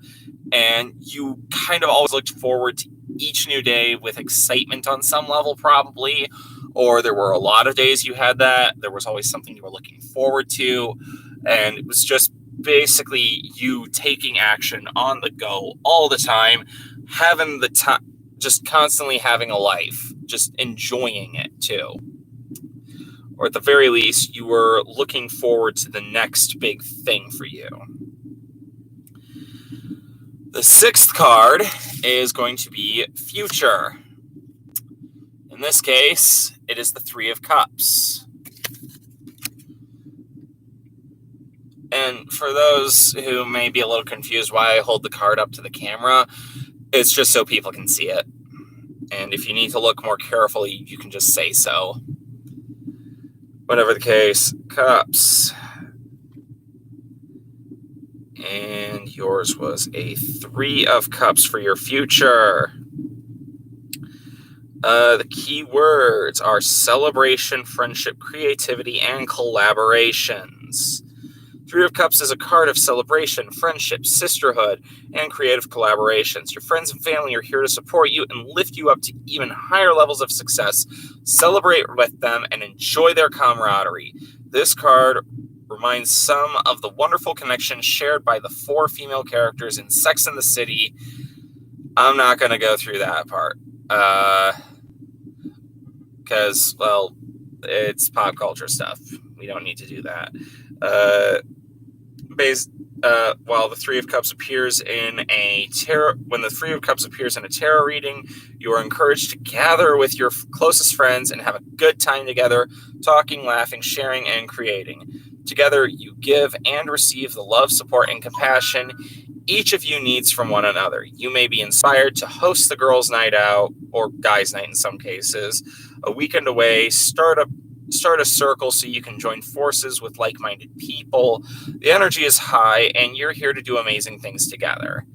and you kind of always looked forward to each new day with excitement on some level, probably. Or there were a lot of days you had that. There was always something you were looking forward to. And it was just basically you taking action on the go all the time, having the time, just constantly having a life, just enjoying it too. Or at the very least, you were looking forward to the next big thing for you. The 6th card is going to be future. In this case, it is the 3 of Cups. And for those who may be a little confused why I hold the card up to the camera, it's just so people can see it. And if you need to look more carefully, you can just say so. Whatever the case, Cups. And yours was a 3 of Cups for your future. The key words are celebration, friendship, creativity, and collaborations. 3 of Cups is a card of celebration, friendship, sisterhood, and creative collaborations. Your friends and family are here to support you and lift you up to even higher levels of success. Celebrate with them and enjoy their camaraderie. This card reminds some of the wonderful connections shared by the 4 female characters in Sex and the City. I'm not going to go through that part. Because, well, it's pop culture stuff. We don't need to do that. While the 3 of Cups appears in a tarot, when the 3 of Cups appears in a tarot reading, you are encouraged to gather with your closest friends and have a good time together, talking, laughing, sharing, and creating. Together, you give and receive the love, support, and compassion each of you needs from one another. You may be inspired to host the girls' night out, or guys' night in some cases, a weekend away, start a circle so you can join forces with like-minded people. The energy is high, and you're here to do amazing things together.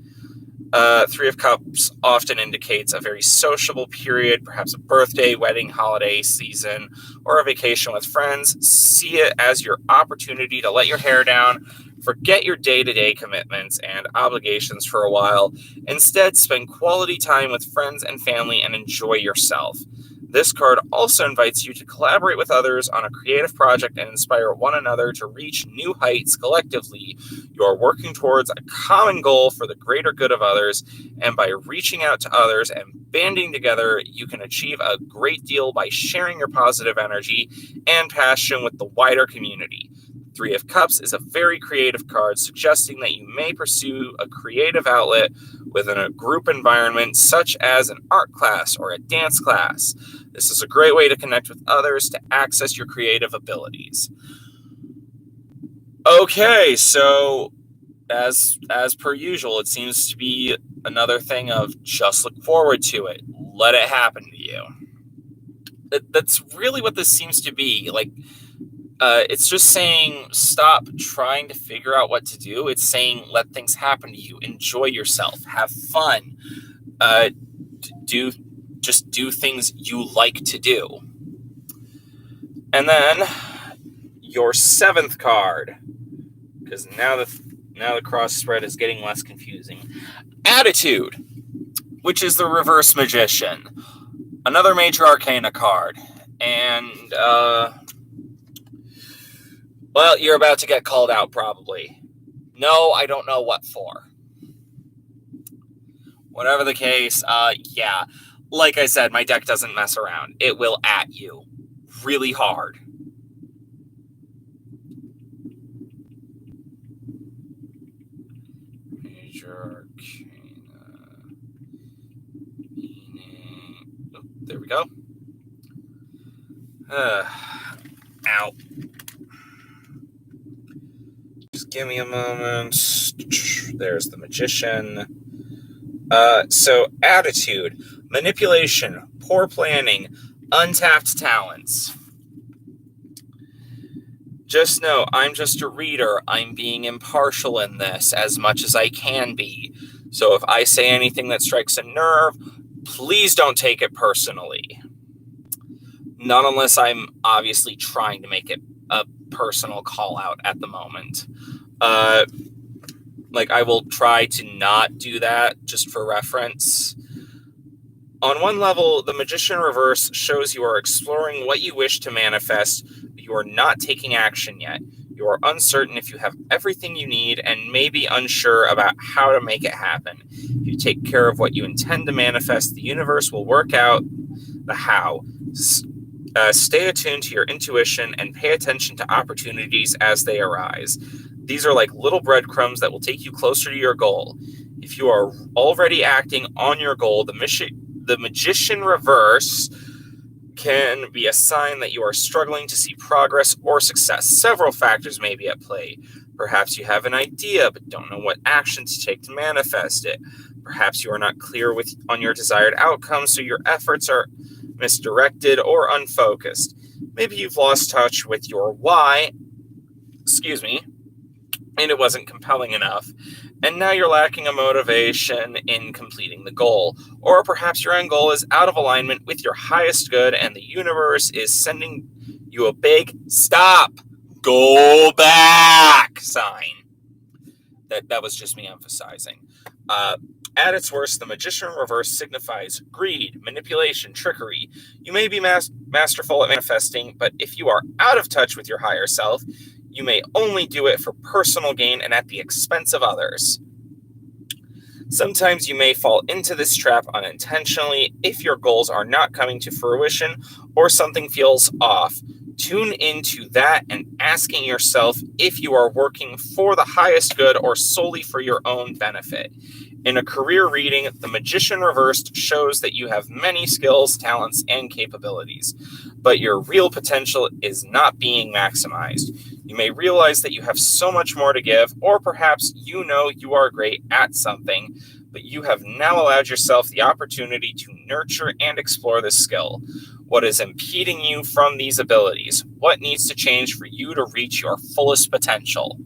3 of Cups often indicates a very sociable period, perhaps a birthday, wedding, holiday season, or a vacation with friends. See it as your opportunity to let your hair down, Forget your day-to-day commitments and obligations for a while. Instead, spend quality time with friends and family and enjoy yourself. This card also invites you to collaborate with others on a creative project and inspire one another to reach new heights collectively. You are working towards a common goal for the greater good of others, and by reaching out to others and banding together, you can achieve a great deal by sharing your positive energy and passion with the wider community. Three of Cups is a very creative card, suggesting that you may pursue a creative outlet within a group environment, such as an art class or a dance class. This is a great way to connect with others to access your creative abilities. Okay, so as per usual, it seems to be another thing of just look forward to it. Let it happen to you. That's really what this seems to be. Like, it's just saying stop trying to figure out what to do. It's saying let things happen to you. Enjoy yourself. Have fun. Do things you like to do. And then your seventh card, because now the cross spread is getting less confusing. Attitude, which is the reverse magician, another major arcana card, and well, you're about to get called out probably. No, I don't know what for. Whatever the case, yeah. Like I said, my deck doesn't mess around. It will at you really hard. Major arcana. Oh, there we go. Ow. Just give me a moment. There's the magician. So attitude, manipulation, poor planning, untapped talents. Just know, I'm just a reader. I'm being impartial in this as much as I can be. So if I say anything that strikes a nerve, please don't take it personally. Not unless I'm obviously trying to make it a personal call out at the moment. Like, I will try to not do that just for reference. On one level, the Magician Reverse shows you are exploring what you wish to manifest, but you are not taking action yet. You are uncertain if you have everything you need and may be unsure about how to make it happen. If you take care of what you intend to manifest, the universe will work out the how. Stay attuned to your intuition and pay attention to opportunities as they arise. These are like little breadcrumbs that will take you closer to your goal. If you are already acting on your goal, the Magician Reverse can be a sign that you are struggling to see progress or success. Several factors may be at play. Perhaps you have an idea but don't know what action to take to manifest it. Perhaps you are not clear on your desired outcome, so your efforts are misdirected or unfocused. Maybe you've lost touch with your why, and it wasn't compelling enough, and now you're lacking a motivation in completing the goal. Or perhaps your end goal is out of alignment with your highest good, and the universe is sending you a big stop, go back sign. That was just me emphasizing. At its worst, the Magician Reverse signifies greed, manipulation, trickery. You may be masterful at manifesting, but if you are out of touch with your higher self, you may only do it for personal gain and at the expense of others. Sometimes you may fall into this trap unintentionally if your goals are not coming to fruition or something feels off. Tune into that and asking yourself if you are working for the highest good or solely for your own benefit. In a career reading, the Magician Reversed shows that you have many skills, talents, and capabilities, but your real potential is not being maximized. You may realize that you have so much more to give, or perhaps you know you are great at something, but you have now allowed yourself the opportunity to nurture and explore this skill. What is impeding you from these abilities? What needs to change for you to reach your fullest potential?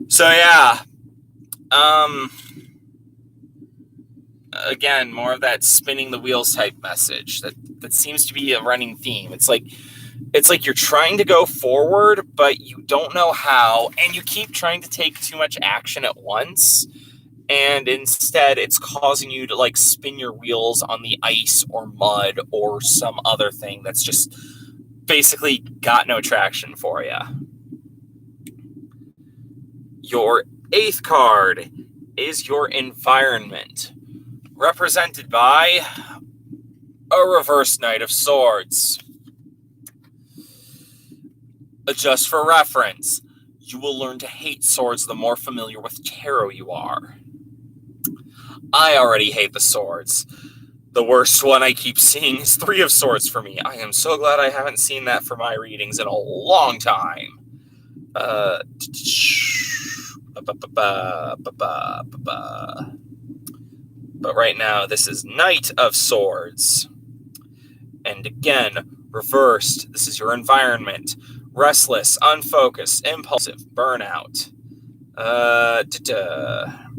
So yeah, again, more of that spinning the wheels type message that seems to be a running theme. It's like it's like you're trying to go forward, but you don't know how, and you keep trying to take too much action at once, and instead it's causing you to like spin your wheels on the ice or mud or some other thing that's just basically got no traction for you. Your 8th card is your environment, represented by a reverse Knight of Swords. Just for reference, you will learn to hate swords the more familiar with tarot you are. I already hate the swords. The worst one I keep seeing is 3 of Swords for me. I am so glad I haven't seen that for my readings in a long time. But right now, this is Knight of Swords. And again, reversed, this is your environment. Restless, unfocused, impulsive, burnout. The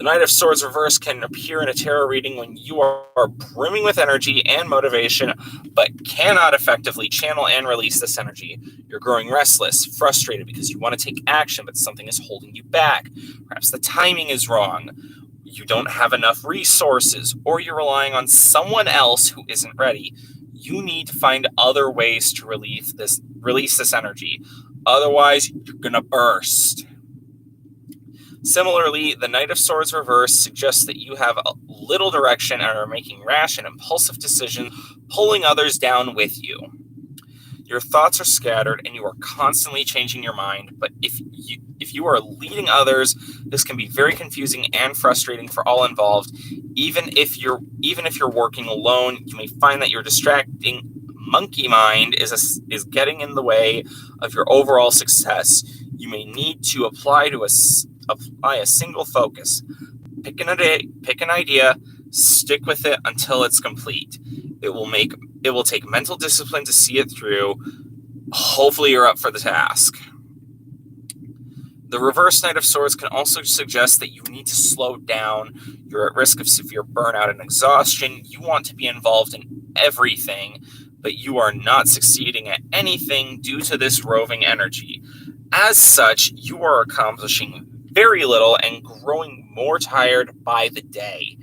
Knight of Swords reverse can appear in a tarot reading when you are brimming with energy and motivation, but cannot effectively channel and release this energy. You're growing restless, frustrated because you want to take action, but something is holding you back. Perhaps the timing is wrong. You don't have enough resources, or you're relying on someone else who isn't ready. You need to find other ways to release this energy. Otherwise, you're going to burst. Similarly, the Knight of Swords reverse suggests that you have a little direction and are making rash and impulsive decisions, pulling others down with you. Your thoughts are scattered and you are constantly changing your mind, but if you are leading others, this can be very confusing and frustrating for all involved. Even if you're working alone, you may find that your distracting monkey mind is getting in the way of your overall success. You may need to apply a single focus. Pick an idea, stick with it until it's complete. It will take mental discipline to see it through. Hopefully you're up for the task. The reverse Knight of Swords can also suggest that you need to slow down. You're at risk of severe burnout and exhaustion. You want to be involved in everything, but you are not succeeding at anything due to this roving energy. As such, you are accomplishing very little and growing more tired by the day.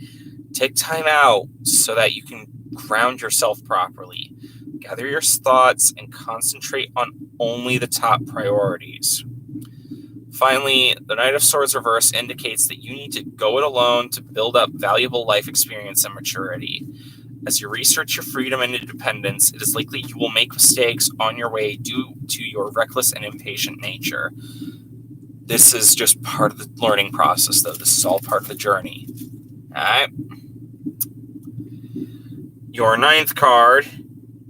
Take time out so that you can ground yourself properly. Gather your thoughts and concentrate on only the top priorities. Finally, the Knight of Swords reverse indicates that you need to go it alone to build up valuable life experience and maturity. As you research your freedom and independence, it is likely you will make mistakes on your way due to your reckless and impatient nature. This is just part of the learning process, though. This is all part of the journey. All right. Your 9th card,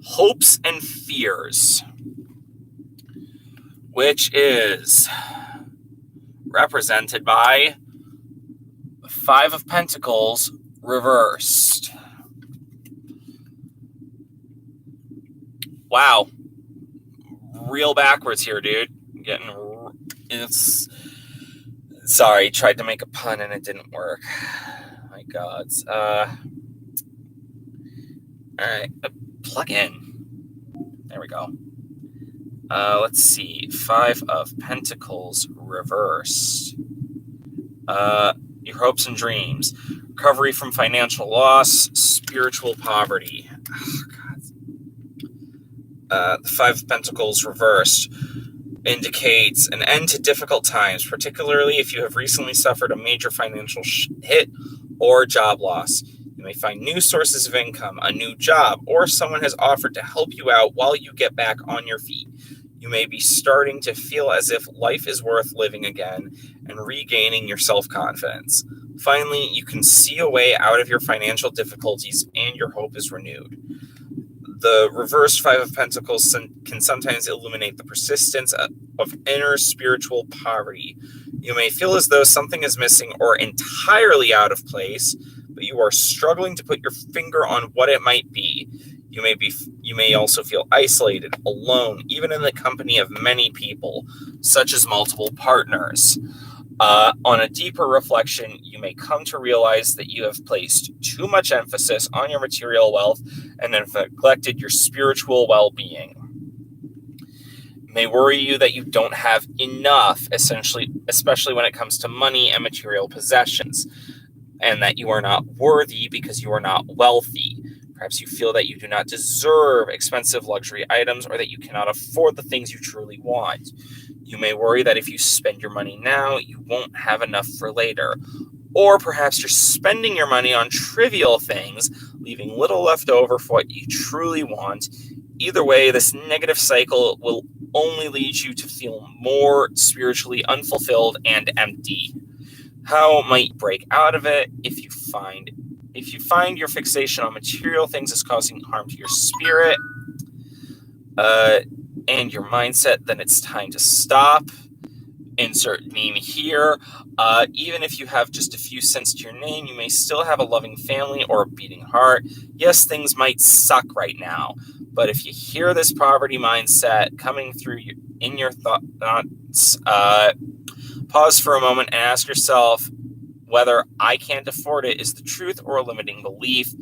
Hopes and Fears, which is represented by 5 of Pentacles reversed. Wow. Real backwards here, dude. Sorry, tried to make a pun and it didn't work. My gods. All right, plug in. There we go. Let's see. 5 of Pentacles reversed. Your hopes and dreams. Recovery from financial loss. Spiritual poverty. Oh, God. The 5 of Pentacles reversed indicates an end to difficult times, particularly if you have recently suffered a major financial hit or job loss. You may find new sources of income, a new job, or someone has offered to help you out while you get back on your feet. You may be starting to feel as if life is worth living again and regaining your self-confidence. Finally, you can see a way out of your financial difficulties and your hope is renewed. The reversed 5 of Pentacles can sometimes illuminate the persistence of inner spiritual poverty. You may feel as though something is missing or entirely out of place, but you are struggling to put your finger on what it might be. You may also feel isolated, alone, even in the company of many people, such as multiple partners. On a deeper reflection, you may come to realize that you have placed too much emphasis on your material wealth and have neglected your spiritual well-being. It may worry you that you don't have enough, especially when it comes to money and material possessions, and that you are not worthy because you are not wealthy. Perhaps you feel that you do not deserve expensive luxury items or that you cannot afford the things you truly want. You may worry that if you spend your money now, you won't have enough for later. Or perhaps you're spending your money on trivial things, leaving little left over for what you truly want. Either way, this negative cycle will only lead you to feel more spiritually unfulfilled and empty. How might you break out of it? If you find your fixation on material things is causing harm to your spirit and your mindset, then it's time to stop. Insert name here. Even if you have just a few cents to your name, you may still have a loving family or a beating heart. Yes, things might suck right now, but if you hear this poverty mindset coming through in your thoughts, pause for a moment and ask yourself whether "I can't afford it" is the truth or a limiting belief.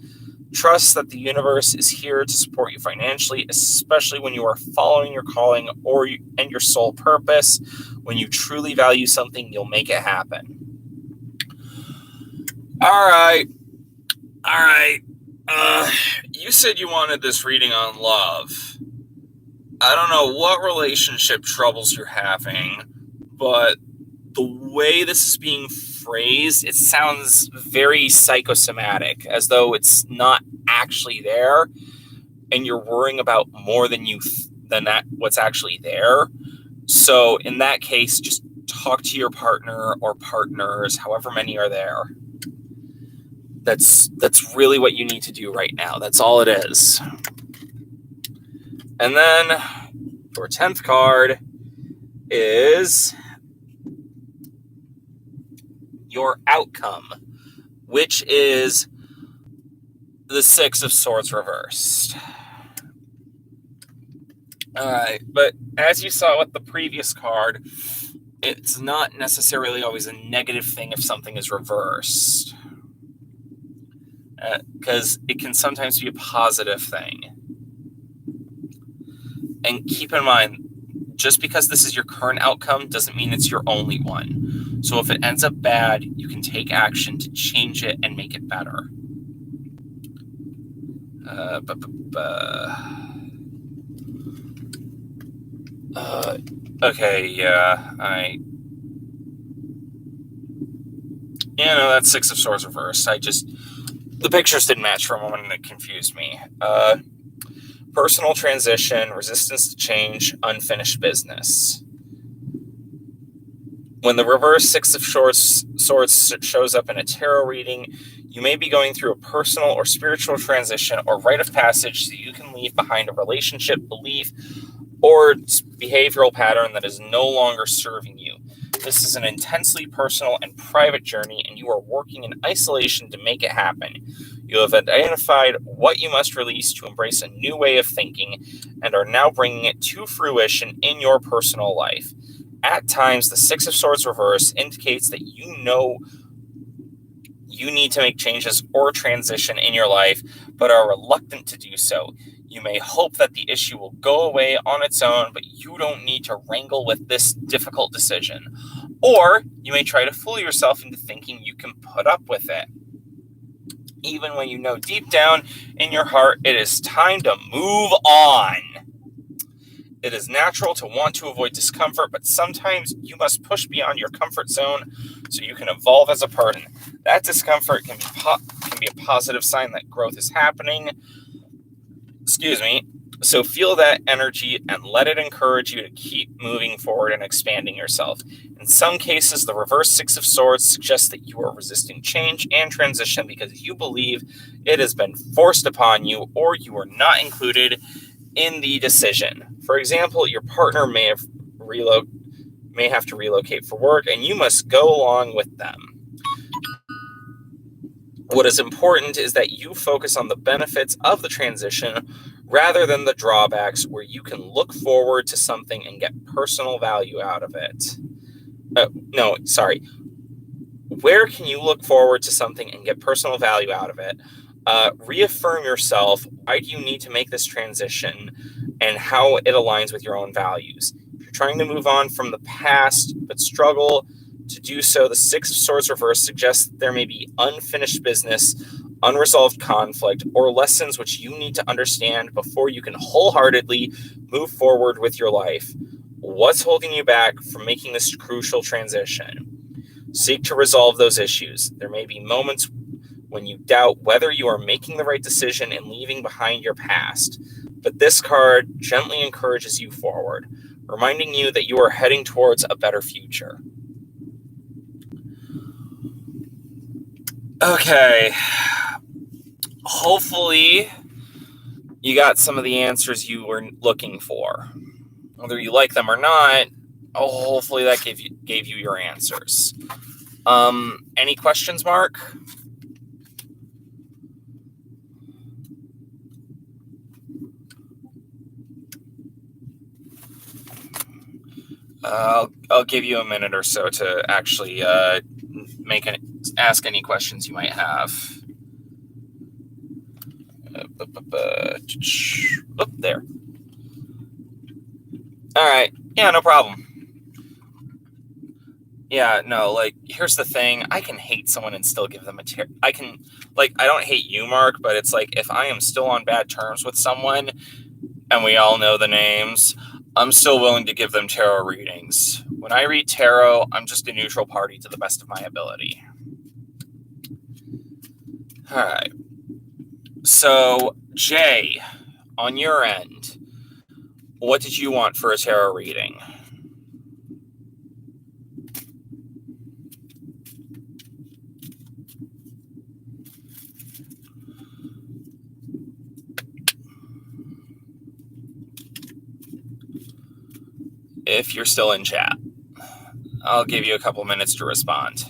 Trust that the universe is here to support you financially, especially when you are following your calling and your sole purpose. When you truly value something, you'll make it happen. All right. You said you wanted this reading on love. I don't know what relationship troubles you're having, but the way this is being phrased, it sounds very psychosomatic, as though it's not actually there, and you're worrying about more than what's actually there. So in that case, just talk to your partner or partners, however many are there. That's really what you need to do right now. That's all it is. And then your 10th card is your outcome, which is the 6 of Swords reversed. All right, but as you saw with the previous card, it's not necessarily always a negative thing if something is reversed, because it can sometimes be a positive thing. And keep in mind, just because this is your current outcome doesn't mean it's your only one. So if it ends up bad, you can take action to change it and make it better. Okay, yeah, that 6 of Swords reversed. The pictures didn't match for a moment and it confused me. Personal transition, resistance to change, unfinished business. When the reverse 6 of Swords shows up in a tarot reading, you may be going through a personal or spiritual transition or rite of passage so you can leave behind a relationship, belief, or behavioral pattern that is no longer serving you. This is an intensely personal and private journey, and you are working in isolation to make it happen. You have identified what you must release to embrace a new way of thinking and are now bringing it to fruition in your personal life. At times, the 6 of Swords reverse indicates that you know you need to make changes or transition in your life, but are reluctant to do so. You may hope that the issue will go away on its own, but you don't need to wrangle with this difficult decision. Or you may try to fool yourself into thinking you can put up with it, even when you know deep down in your heart it is time to move on. It is natural to want to avoid discomfort, but sometimes you must push beyond your comfort zone so you can evolve as a person. That discomfort can be a positive sign that growth is happening. So feel that energy and let it encourage you to keep moving forward and expanding yourself. In some cases, the reverse 6 of Swords suggests that you are resisting change and transition because you believe it has been forced upon you or you are not included in the decision. For example, your partner may have to relocate for work and you must go along with them. What is important is that you focus on the benefits of the transition rather than the drawbacks, where you can look forward to something and get personal value out of it. Where can you look forward to something and get personal value out of it? Reaffirm yourself. Why do you need to make this transition and how it aligns with your own values? If you're trying to move on from the past but struggle to do so, the Six of Swords reversed suggests there may be unfinished business, unresolved conflict, or lessons which you need to understand before you can wholeheartedly move forward with your life. What's holding you back from making this crucial transition? Seek to resolve those issues. There may be moments when you doubt whether you are making the right decision and leaving behind your past. But this card gently encourages you forward, reminding you that you are heading towards a better future. Okay. Hopefully, you got some of the answers you were looking for. Whether you like them or not, hopefully that gave you your answers. Any questions, Mark? I'll give you a minute or so to actually ask any questions you might have. Oh, there. All right. Yeah, no problem. Yeah, no, like, here's the thing. I can hate someone and still give them I don't hate you, Mark, but it's like, if I am still on bad terms with someone, and we all know the names, I'm still willing to give them tarot readings. When I read tarot, I'm just a neutral party to the best of my ability. All right. So, Jay, on your end, what did you want for a tarot reading? If you're still in chat, I'll give you a couple minutes to respond.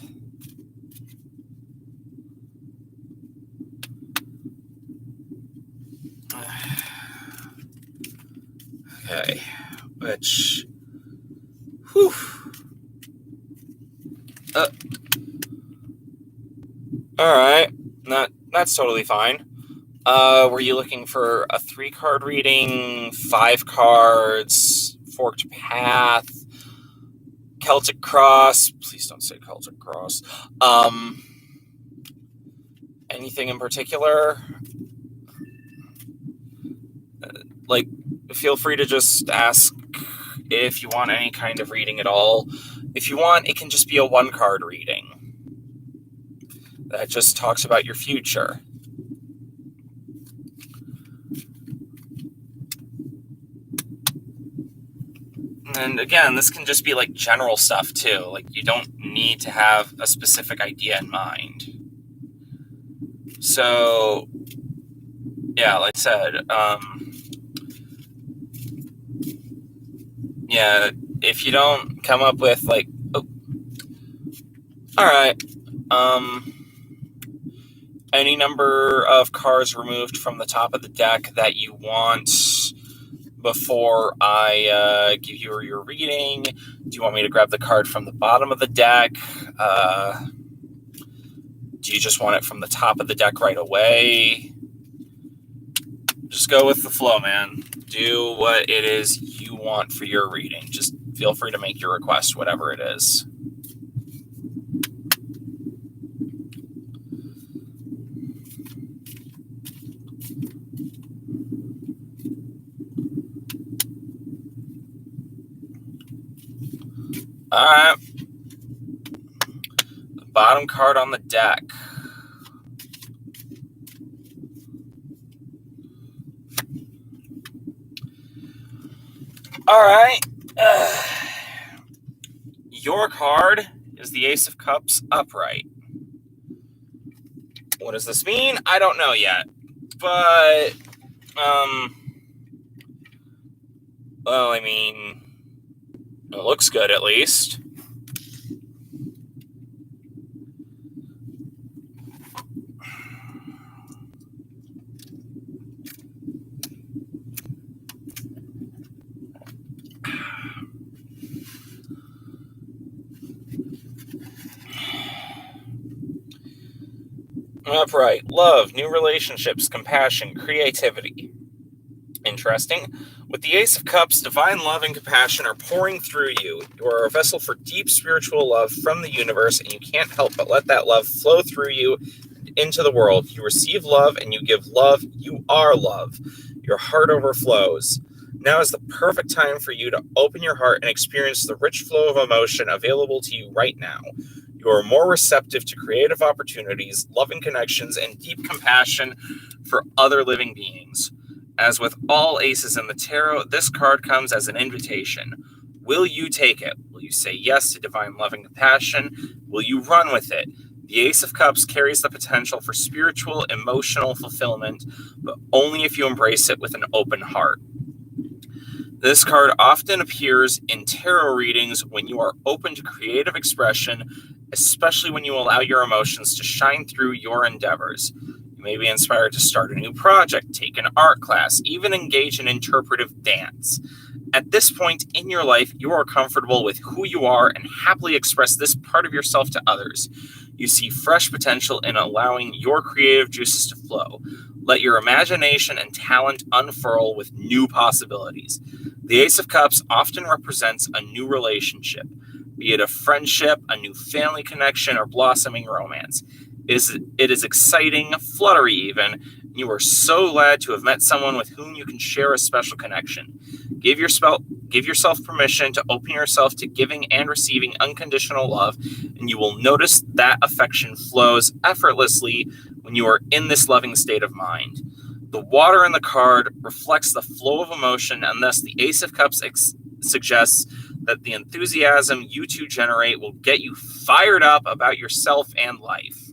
Okay, which, whew. All right, that's totally fine. Were you looking for a 3-card reading, 5 cards, forked path, Celtic cross? Please don't say Celtic cross. Anything in particular? Like, feel free to just ask if you want any kind of reading at all. If you want, it can just be a 1-card reading that just talks about your future. And again, this can just be like general stuff too. Like, you don't need to have a specific idea in mind. So, yeah, like I said, yeah, if you don't come up with like, all right, any number of cards removed from the top of the deck that you want before I give you your reading. Do you want me to grab the card from the bottom of the deck? Do you just want it from the top of the deck right away? Just go with the flow, man. Do what it is you want for your reading. Just feel free to make your request, whatever it is. All right. The bottom card on the deck. All right. Your card is the Ace of Cups upright. What does this mean? I don't know yet. But, well, I mean, it looks good at least. Upright, love, new relationships, compassion, creativity. Interesting. With the Ace of Cups, divine love and compassion are pouring through you. You are a vessel for deep spiritual love from the universe, and you can't help but let that love flow through you into the world. You receive love and you give love. You are love. Your heart overflows. Now is the perfect time for you to open your heart and experience the rich flow of emotion available to you right now. You are more receptive to creative opportunities, loving connections, and deep compassion for other living beings. As with all aces in the tarot, this card comes as an invitation. Will you take it? Will you say yes to divine love and compassion? Will you run with it? The Ace of Cups carries the potential for spiritual, emotional fulfillment, but only if you embrace it with an open heart. This card often appears in tarot readings when you are open to creative expression, especially when you allow your emotions to shine through your endeavors. You may be inspired to start a new project, take an art class, even engage in interpretive dance. At this point in your life, you are comfortable with who you are and happily express this part of yourself to others. You see fresh potential in allowing your creative juices to flow. Let your imagination and talent unfurl with new possibilities. The Ace of Cups often represents a new relationship, be it a friendship, a new family connection, or blossoming romance. It is exciting, fluttery even. You are so glad to have met someone with whom you can share a special connection. Give yourself permission to open yourself to giving and receiving unconditional love, and you will notice that affection flows effortlessly when you are in this loving state of mind. The water in the card reflects the flow of emotion, and thus the Ace of Cups suggests that the enthusiasm you two generate will get you fired up about yourself and life.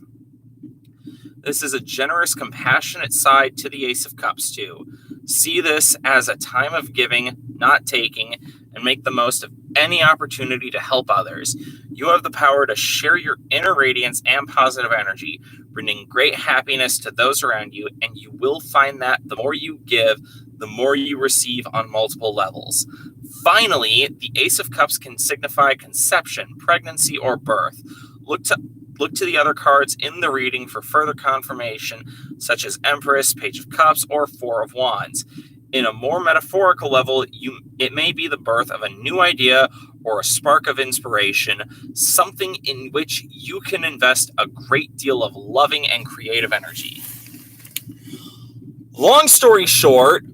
This is a generous, compassionate side to the Ace of Cups, too. See this as a time of giving, not taking, and make the most of any opportunity to help others. You have the power to share your inner radiance and positive energy, bringing great happiness to those around you, and you will find that the more you give, the more you receive on multiple levels. Finally, the Ace of Cups can signify conception, pregnancy, or birth. Look to the other cards in the reading for further confirmation, such as Empress, Page of Cups, or Four of Wands. In a more metaphorical level, it may be the birth of a new idea or a spark of inspiration, something in which you can invest a great deal of loving and creative energy. Long story short,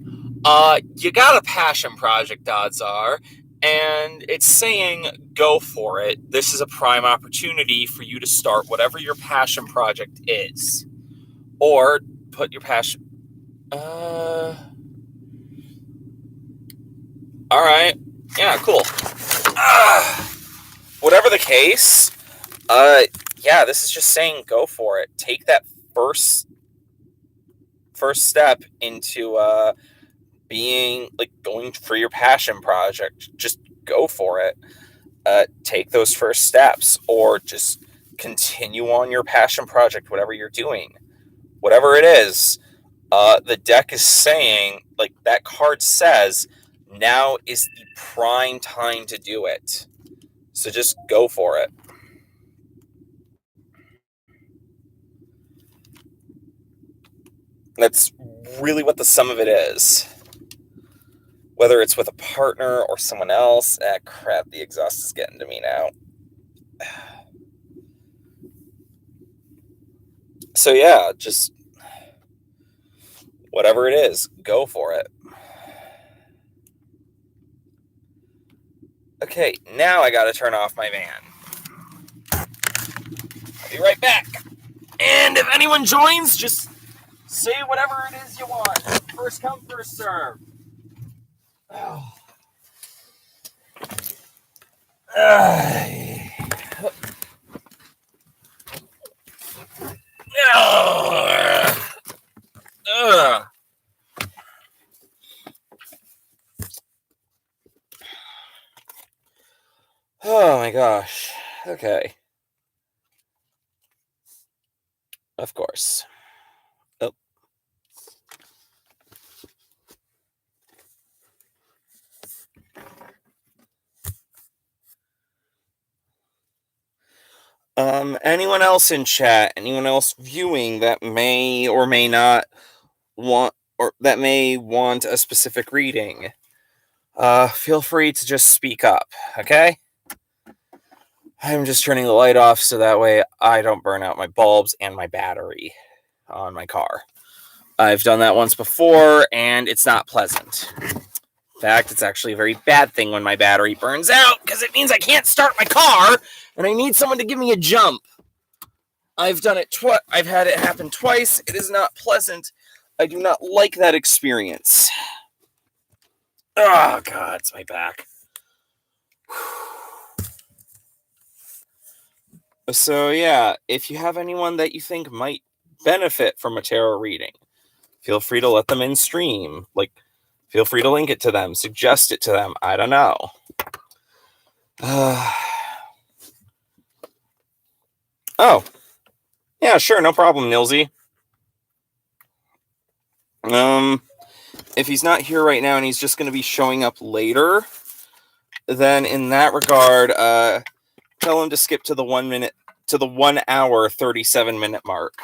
you got a passion project, odds are, and it's saying go for it. This is a prime opportunity for you to start whatever your passion project is. Or put your passion... Alright. Yeah, cool. Whatever the case, yeah, this is just saying go for it. Take that first step into being like going for your passion project. Just go for it. Take those first steps, or just continue on your passion project, whatever you're doing, whatever it is. The deck is saying, like that card says, now is the prime time to do it. So just go for it. That's really what the sum of it is. Whether it's with a partner or someone else. Crap, the exhaust is getting to me now. So yeah, just whatever it is, go for it. Okay, now I gotta turn off my van. I'll be right back. And if anyone joins, just say whatever it is you want. First come, first serve. Oh. Oh my gosh. Okay. Of course. Oh. Anyone else in chat? Anyone else viewing that may or may not want, or that may want a specific reading? Feel free to just speak up, okay? I'm just turning the light off so that way I don't burn out my bulbs and my battery on my car. I've done that once before, and it's not pleasant. In fact, it's actually a very bad thing when my battery burns out, because it means I can't start my car, and I need someone to give me a jump. I've done it twice. I've had it happen twice. It is not pleasant. I do not like that experience. Oh, God, it's my back. So, yeah, if you have anyone that you think might benefit from a tarot reading, feel free to let them in stream. Like, feel free to link it to them, suggest it to them. I don't know. Oh, yeah, sure, no problem, Nilsy. If he's not here right now and he's just going to be showing up later, then in that regard, tell him to skip to the 1 hour 37-minute mark.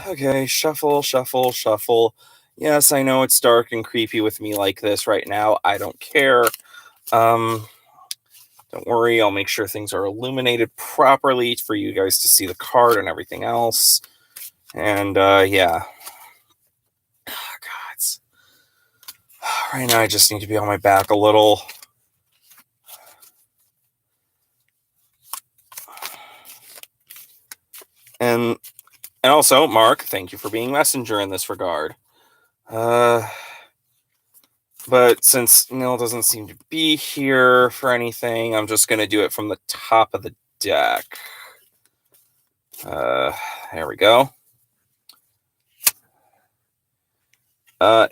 Okay, shuffle, shuffle, shuffle. Yes, I know it's dark and creepy with me like this right now. I don't care. Don't worry, I'll make sure things are illuminated properly for you guys to see the card and everything else. And, yeah. Oh, God. Right now I just need to be on my back a little. And also, Mark, thank you for being messenger in this regard. But since Neil doesn't seem to be here for anything, I'm just going to do it from the top of the deck. There we go.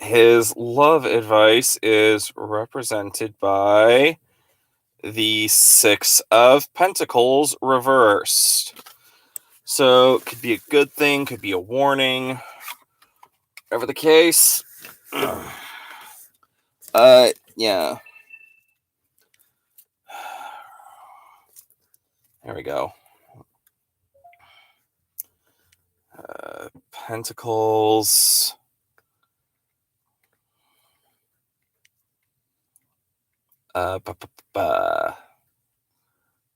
His love advice is represented by the Six of Pentacles reversed. So, could be a good thing, could be a warning. Whatever the case. Yeah. There we go. Pentacles.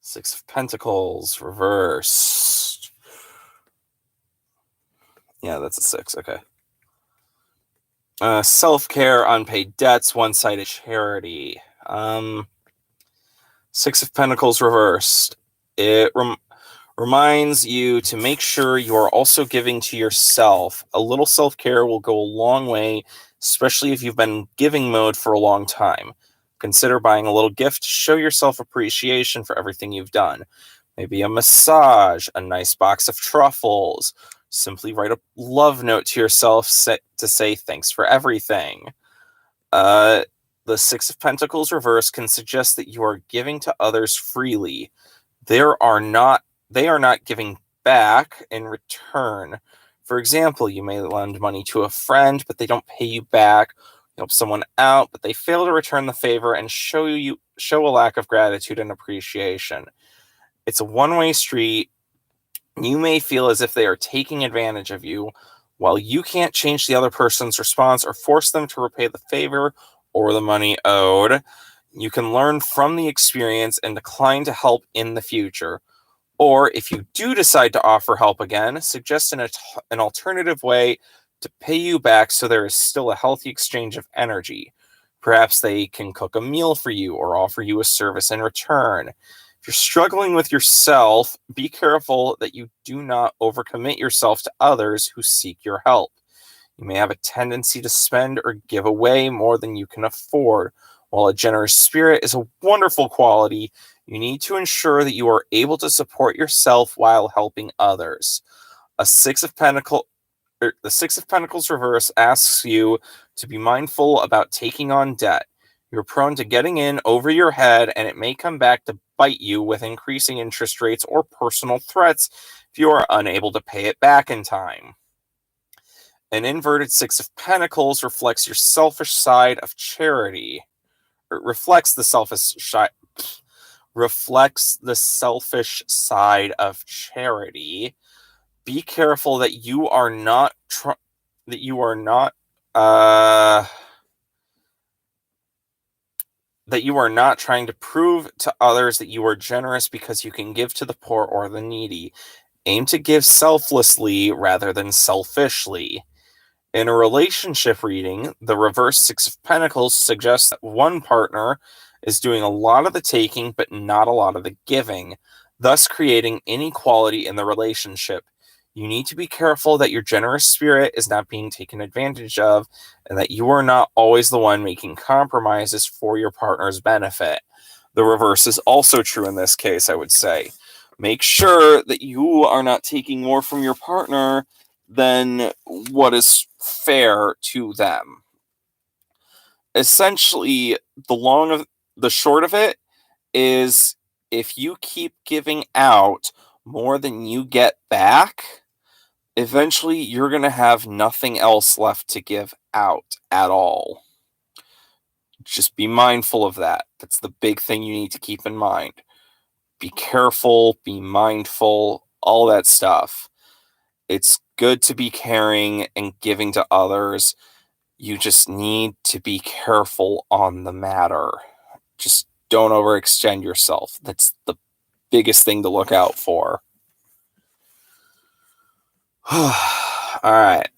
Six of Pentacles reversed. Yeah, that's a 6. Okay. Self-care, unpaid debts, one-sided charity. Six of Pentacles reversed. It reminds you to make sure you are also giving to yourself. A little self-care will go a long way, especially if you've been in giving mode for a long time. Consider buying a little gift to show yourself appreciation for everything you've done. Maybe a massage, a nice box of truffles. Simply write a love note to yourself to say thanks for everything. The Six of Pentacles reverse can suggest that you are giving to others freely. They are not giving back in return. For example, you may lend money to a friend, but they don't pay you back. You help someone out, but they fail to return the favor and show a lack of gratitude and appreciation. It's a one-way street. You may feel as if they are taking advantage of you. While you can't change the other person's response or force them to repay the favor or the money owed, you can learn from the experience and decline to help in the future. Or if you do decide to offer help again, suggest an alternative way to pay you back so there is still a healthy exchange of energy. Perhaps they can cook a meal for you or offer you a service in return. If you're struggling with yourself, be careful that you do not overcommit yourself to others who seek your help. You may have a tendency to spend or give away more than you can afford. While a generous spirit is a wonderful quality, you need to ensure that you are able to support yourself while helping others. The Six of Pentacles reverse asks you to be mindful about taking on debt. You're prone to getting in over your head, and it may come back to bite you with increasing interest rates or personal threats if you are unable to pay it back in time. An inverted Six of Pentacles reflects your selfish side of charity. It reflects the selfish side reflects the selfish side of charity. Be careful that you are not uh, that you are not trying to prove to others that you are generous because you can give to the poor or the needy. Aim to give selflessly rather than selfishly. In a relationship reading, the reverse Six of Pentacles suggests that one partner is doing a lot of the taking but not a lot of the giving, thus creating inequality in the relationship. You need to be careful that your generous spirit is not being taken advantage of and that you are not always the one making compromises for your partner's benefit. The reverse is also true in this case, I would say. Make sure that you are not taking more from your partner than what is fair to them. Essentially, the short of it is, if you keep giving out more than you get back, eventually you're going to have nothing else left to give out at all. Just be mindful of that. That's the big thing you need to keep in mind. Be careful, be mindful, all that stuff. It's good to be caring and giving to others. You just need to be careful on the matter. Just don't overextend yourself. That's the biggest thing to look out for. All right.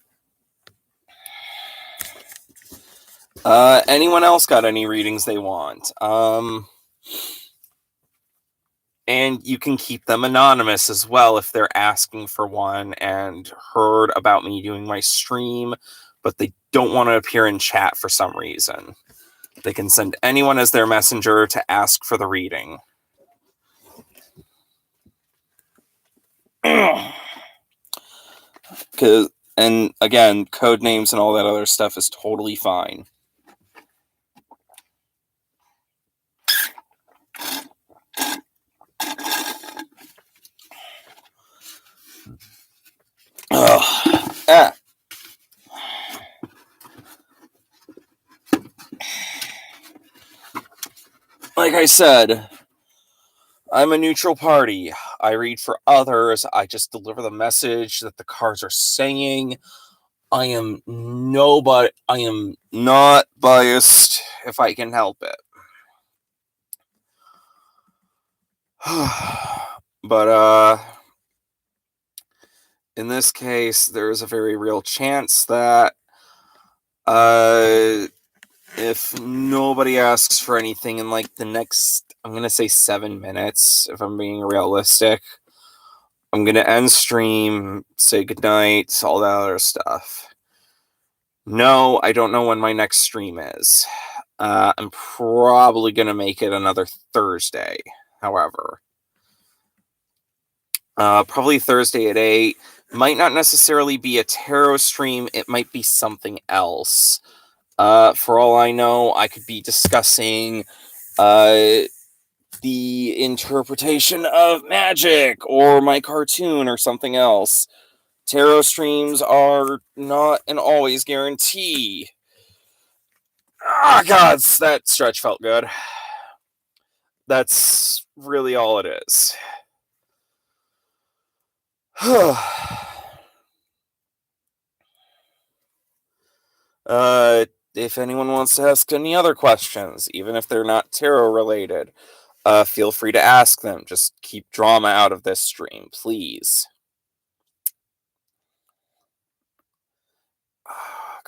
Anyone else got any readings they want? And you can keep them anonymous as well if they're asking for one and heard about me doing my stream, but they don't want to appear in chat for some reason. They can send anyone as their messenger to ask for the reading. And again, code names and all that other stuff is totally fine. Like I said, I'm a neutral party. I read for others. I just deliver the message that the cards are saying. I am not biased if I can help it. But in this case, there is a very real chance that if nobody asks for anything in like the next, I'm going to say 7 minutes, if I'm being realistic, I'm going to end stream, say goodnight, all that other stuff. No, I don't know when my next stream is. I'm probably going to make it another Thursday, however. Probably Thursday at 8. Might not necessarily be a tarot stream. It might be something else. For all I know, I could be discussing the interpretation of magic or my cartoon or something else. Tarot streams are not an always guarantee. Ah, God, that stretch felt good. That's really all it is. If anyone wants to ask any other questions, even if they're not tarot related, feel free to ask them. Just keep drama out of this stream, please. Oh,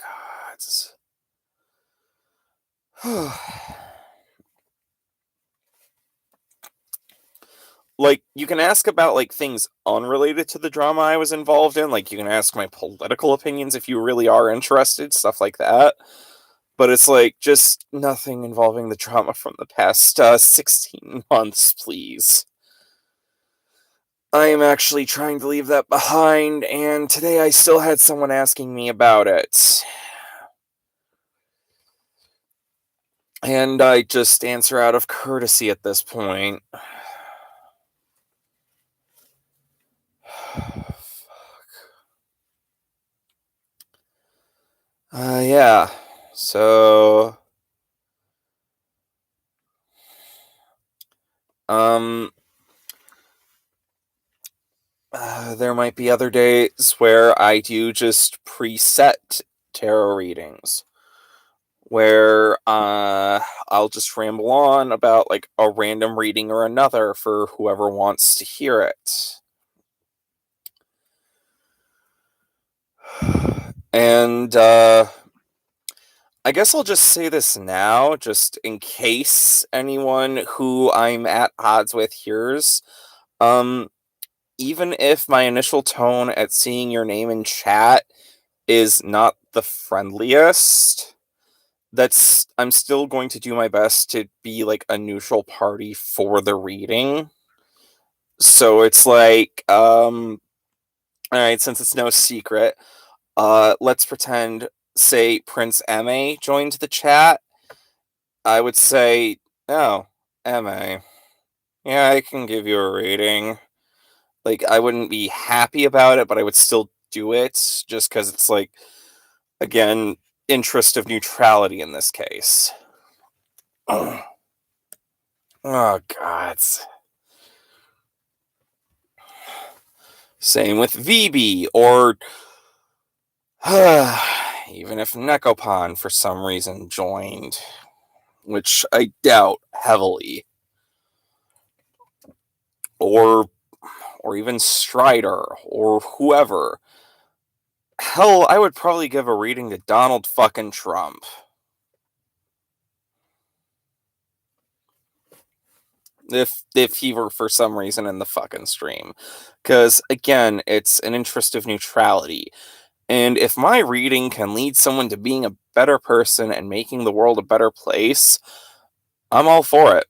God. Like, you can ask about, like, things unrelated to the drama I was involved in. Like, you can ask my political opinions if you really are interested, stuff like that. But it's, like, just nothing involving the drama from the past 16 months, please. I am actually trying to leave that behind, and today I still had someone asking me about it. And I just answer out of courtesy at this point. Yeah. So, There might be other days where I do just preset tarot readings, where I'll just ramble on about like a random reading or another for whoever wants to hear it. And I guess I'll just say this now, just in case anyone who I'm at odds with hears. Um, Even if my initial tone at seeing your name in chat is not the friendliest, I'm still going to do my best to be like a neutral party for the reading. So it's like, all right, since it's no secret, let's pretend, say, Prince MA joined the chat. I would say, oh, MA, yeah, I can give you a reading. Like, I wouldn't be happy about it, but I would still do it just because it's like, again, interest of neutrality in this case. Oh, God. Same with VB, or even if Nekopon for some reason joined, which I doubt heavily, or even Strider, or whoever. Hell, I would probably give a reading to Donald fucking Trump. If he were for some reason in the fucking stream. Because, again, it's an interest of neutrality. And if my reading can lead someone to being a better person and making the world a better place, I'm all for it.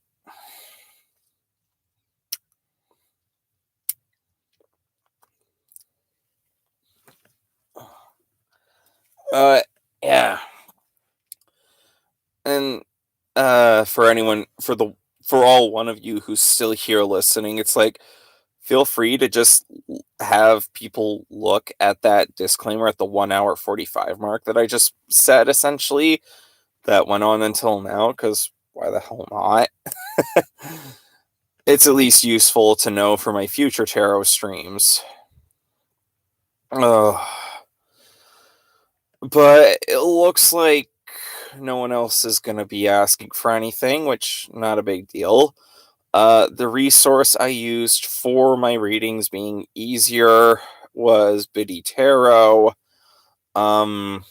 Yeah. And for all one of you who's still here listening, it's like, feel free to just have people look at that disclaimer at the 1 hour 45 mark that I just said, essentially, that went on until now, because why the hell not? It's at least useful to know for my future tarot streams. But it looks like no one else is going to be asking for anything, which, not a big deal. The resource I used for my readings being easier was Biddy Tarot. No,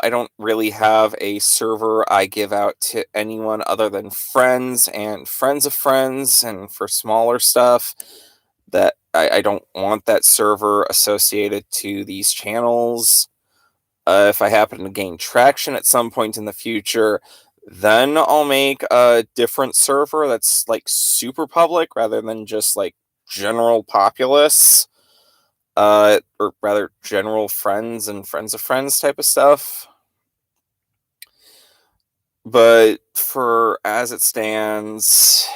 I don't really have a server I give out to anyone other than friends and friends of friends, and for smaller stuff that I don't want that server associated to these channels. If I happen to gain traction at some point in the future, then I'll make a different server that's like super public rather than just like general populace. Or rather, general friends and friends of friends type of stuff. But for as it stands,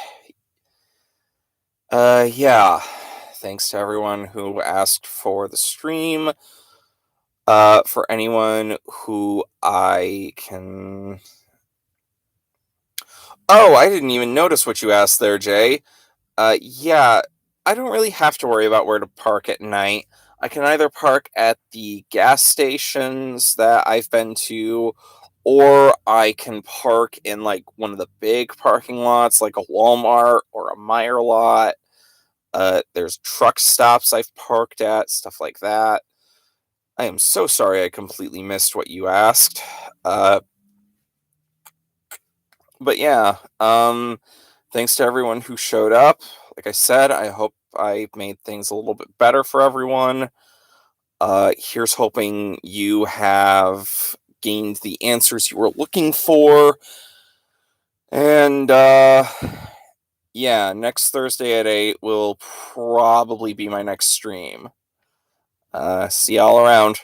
yeah. Thanks to everyone who asked for the stream. For anyone who I can. Oh, I didn't even notice what you asked there, Jay. Yeah, I don't really have to worry about where to park at night. I can either park at the gas stations that I've been to, or I can park in like one of the big parking lots, like a Walmart or a Meijer lot. There's truck stops I've parked at, stuff like that. I am so sorry I completely missed what you asked. But yeah, thanks to everyone who showed up. Like I said, I hope I made things a little bit better for everyone. Here's hoping you have gained the answers you were looking for. And yeah, next Thursday at 8 will probably be my next stream. See y'all around.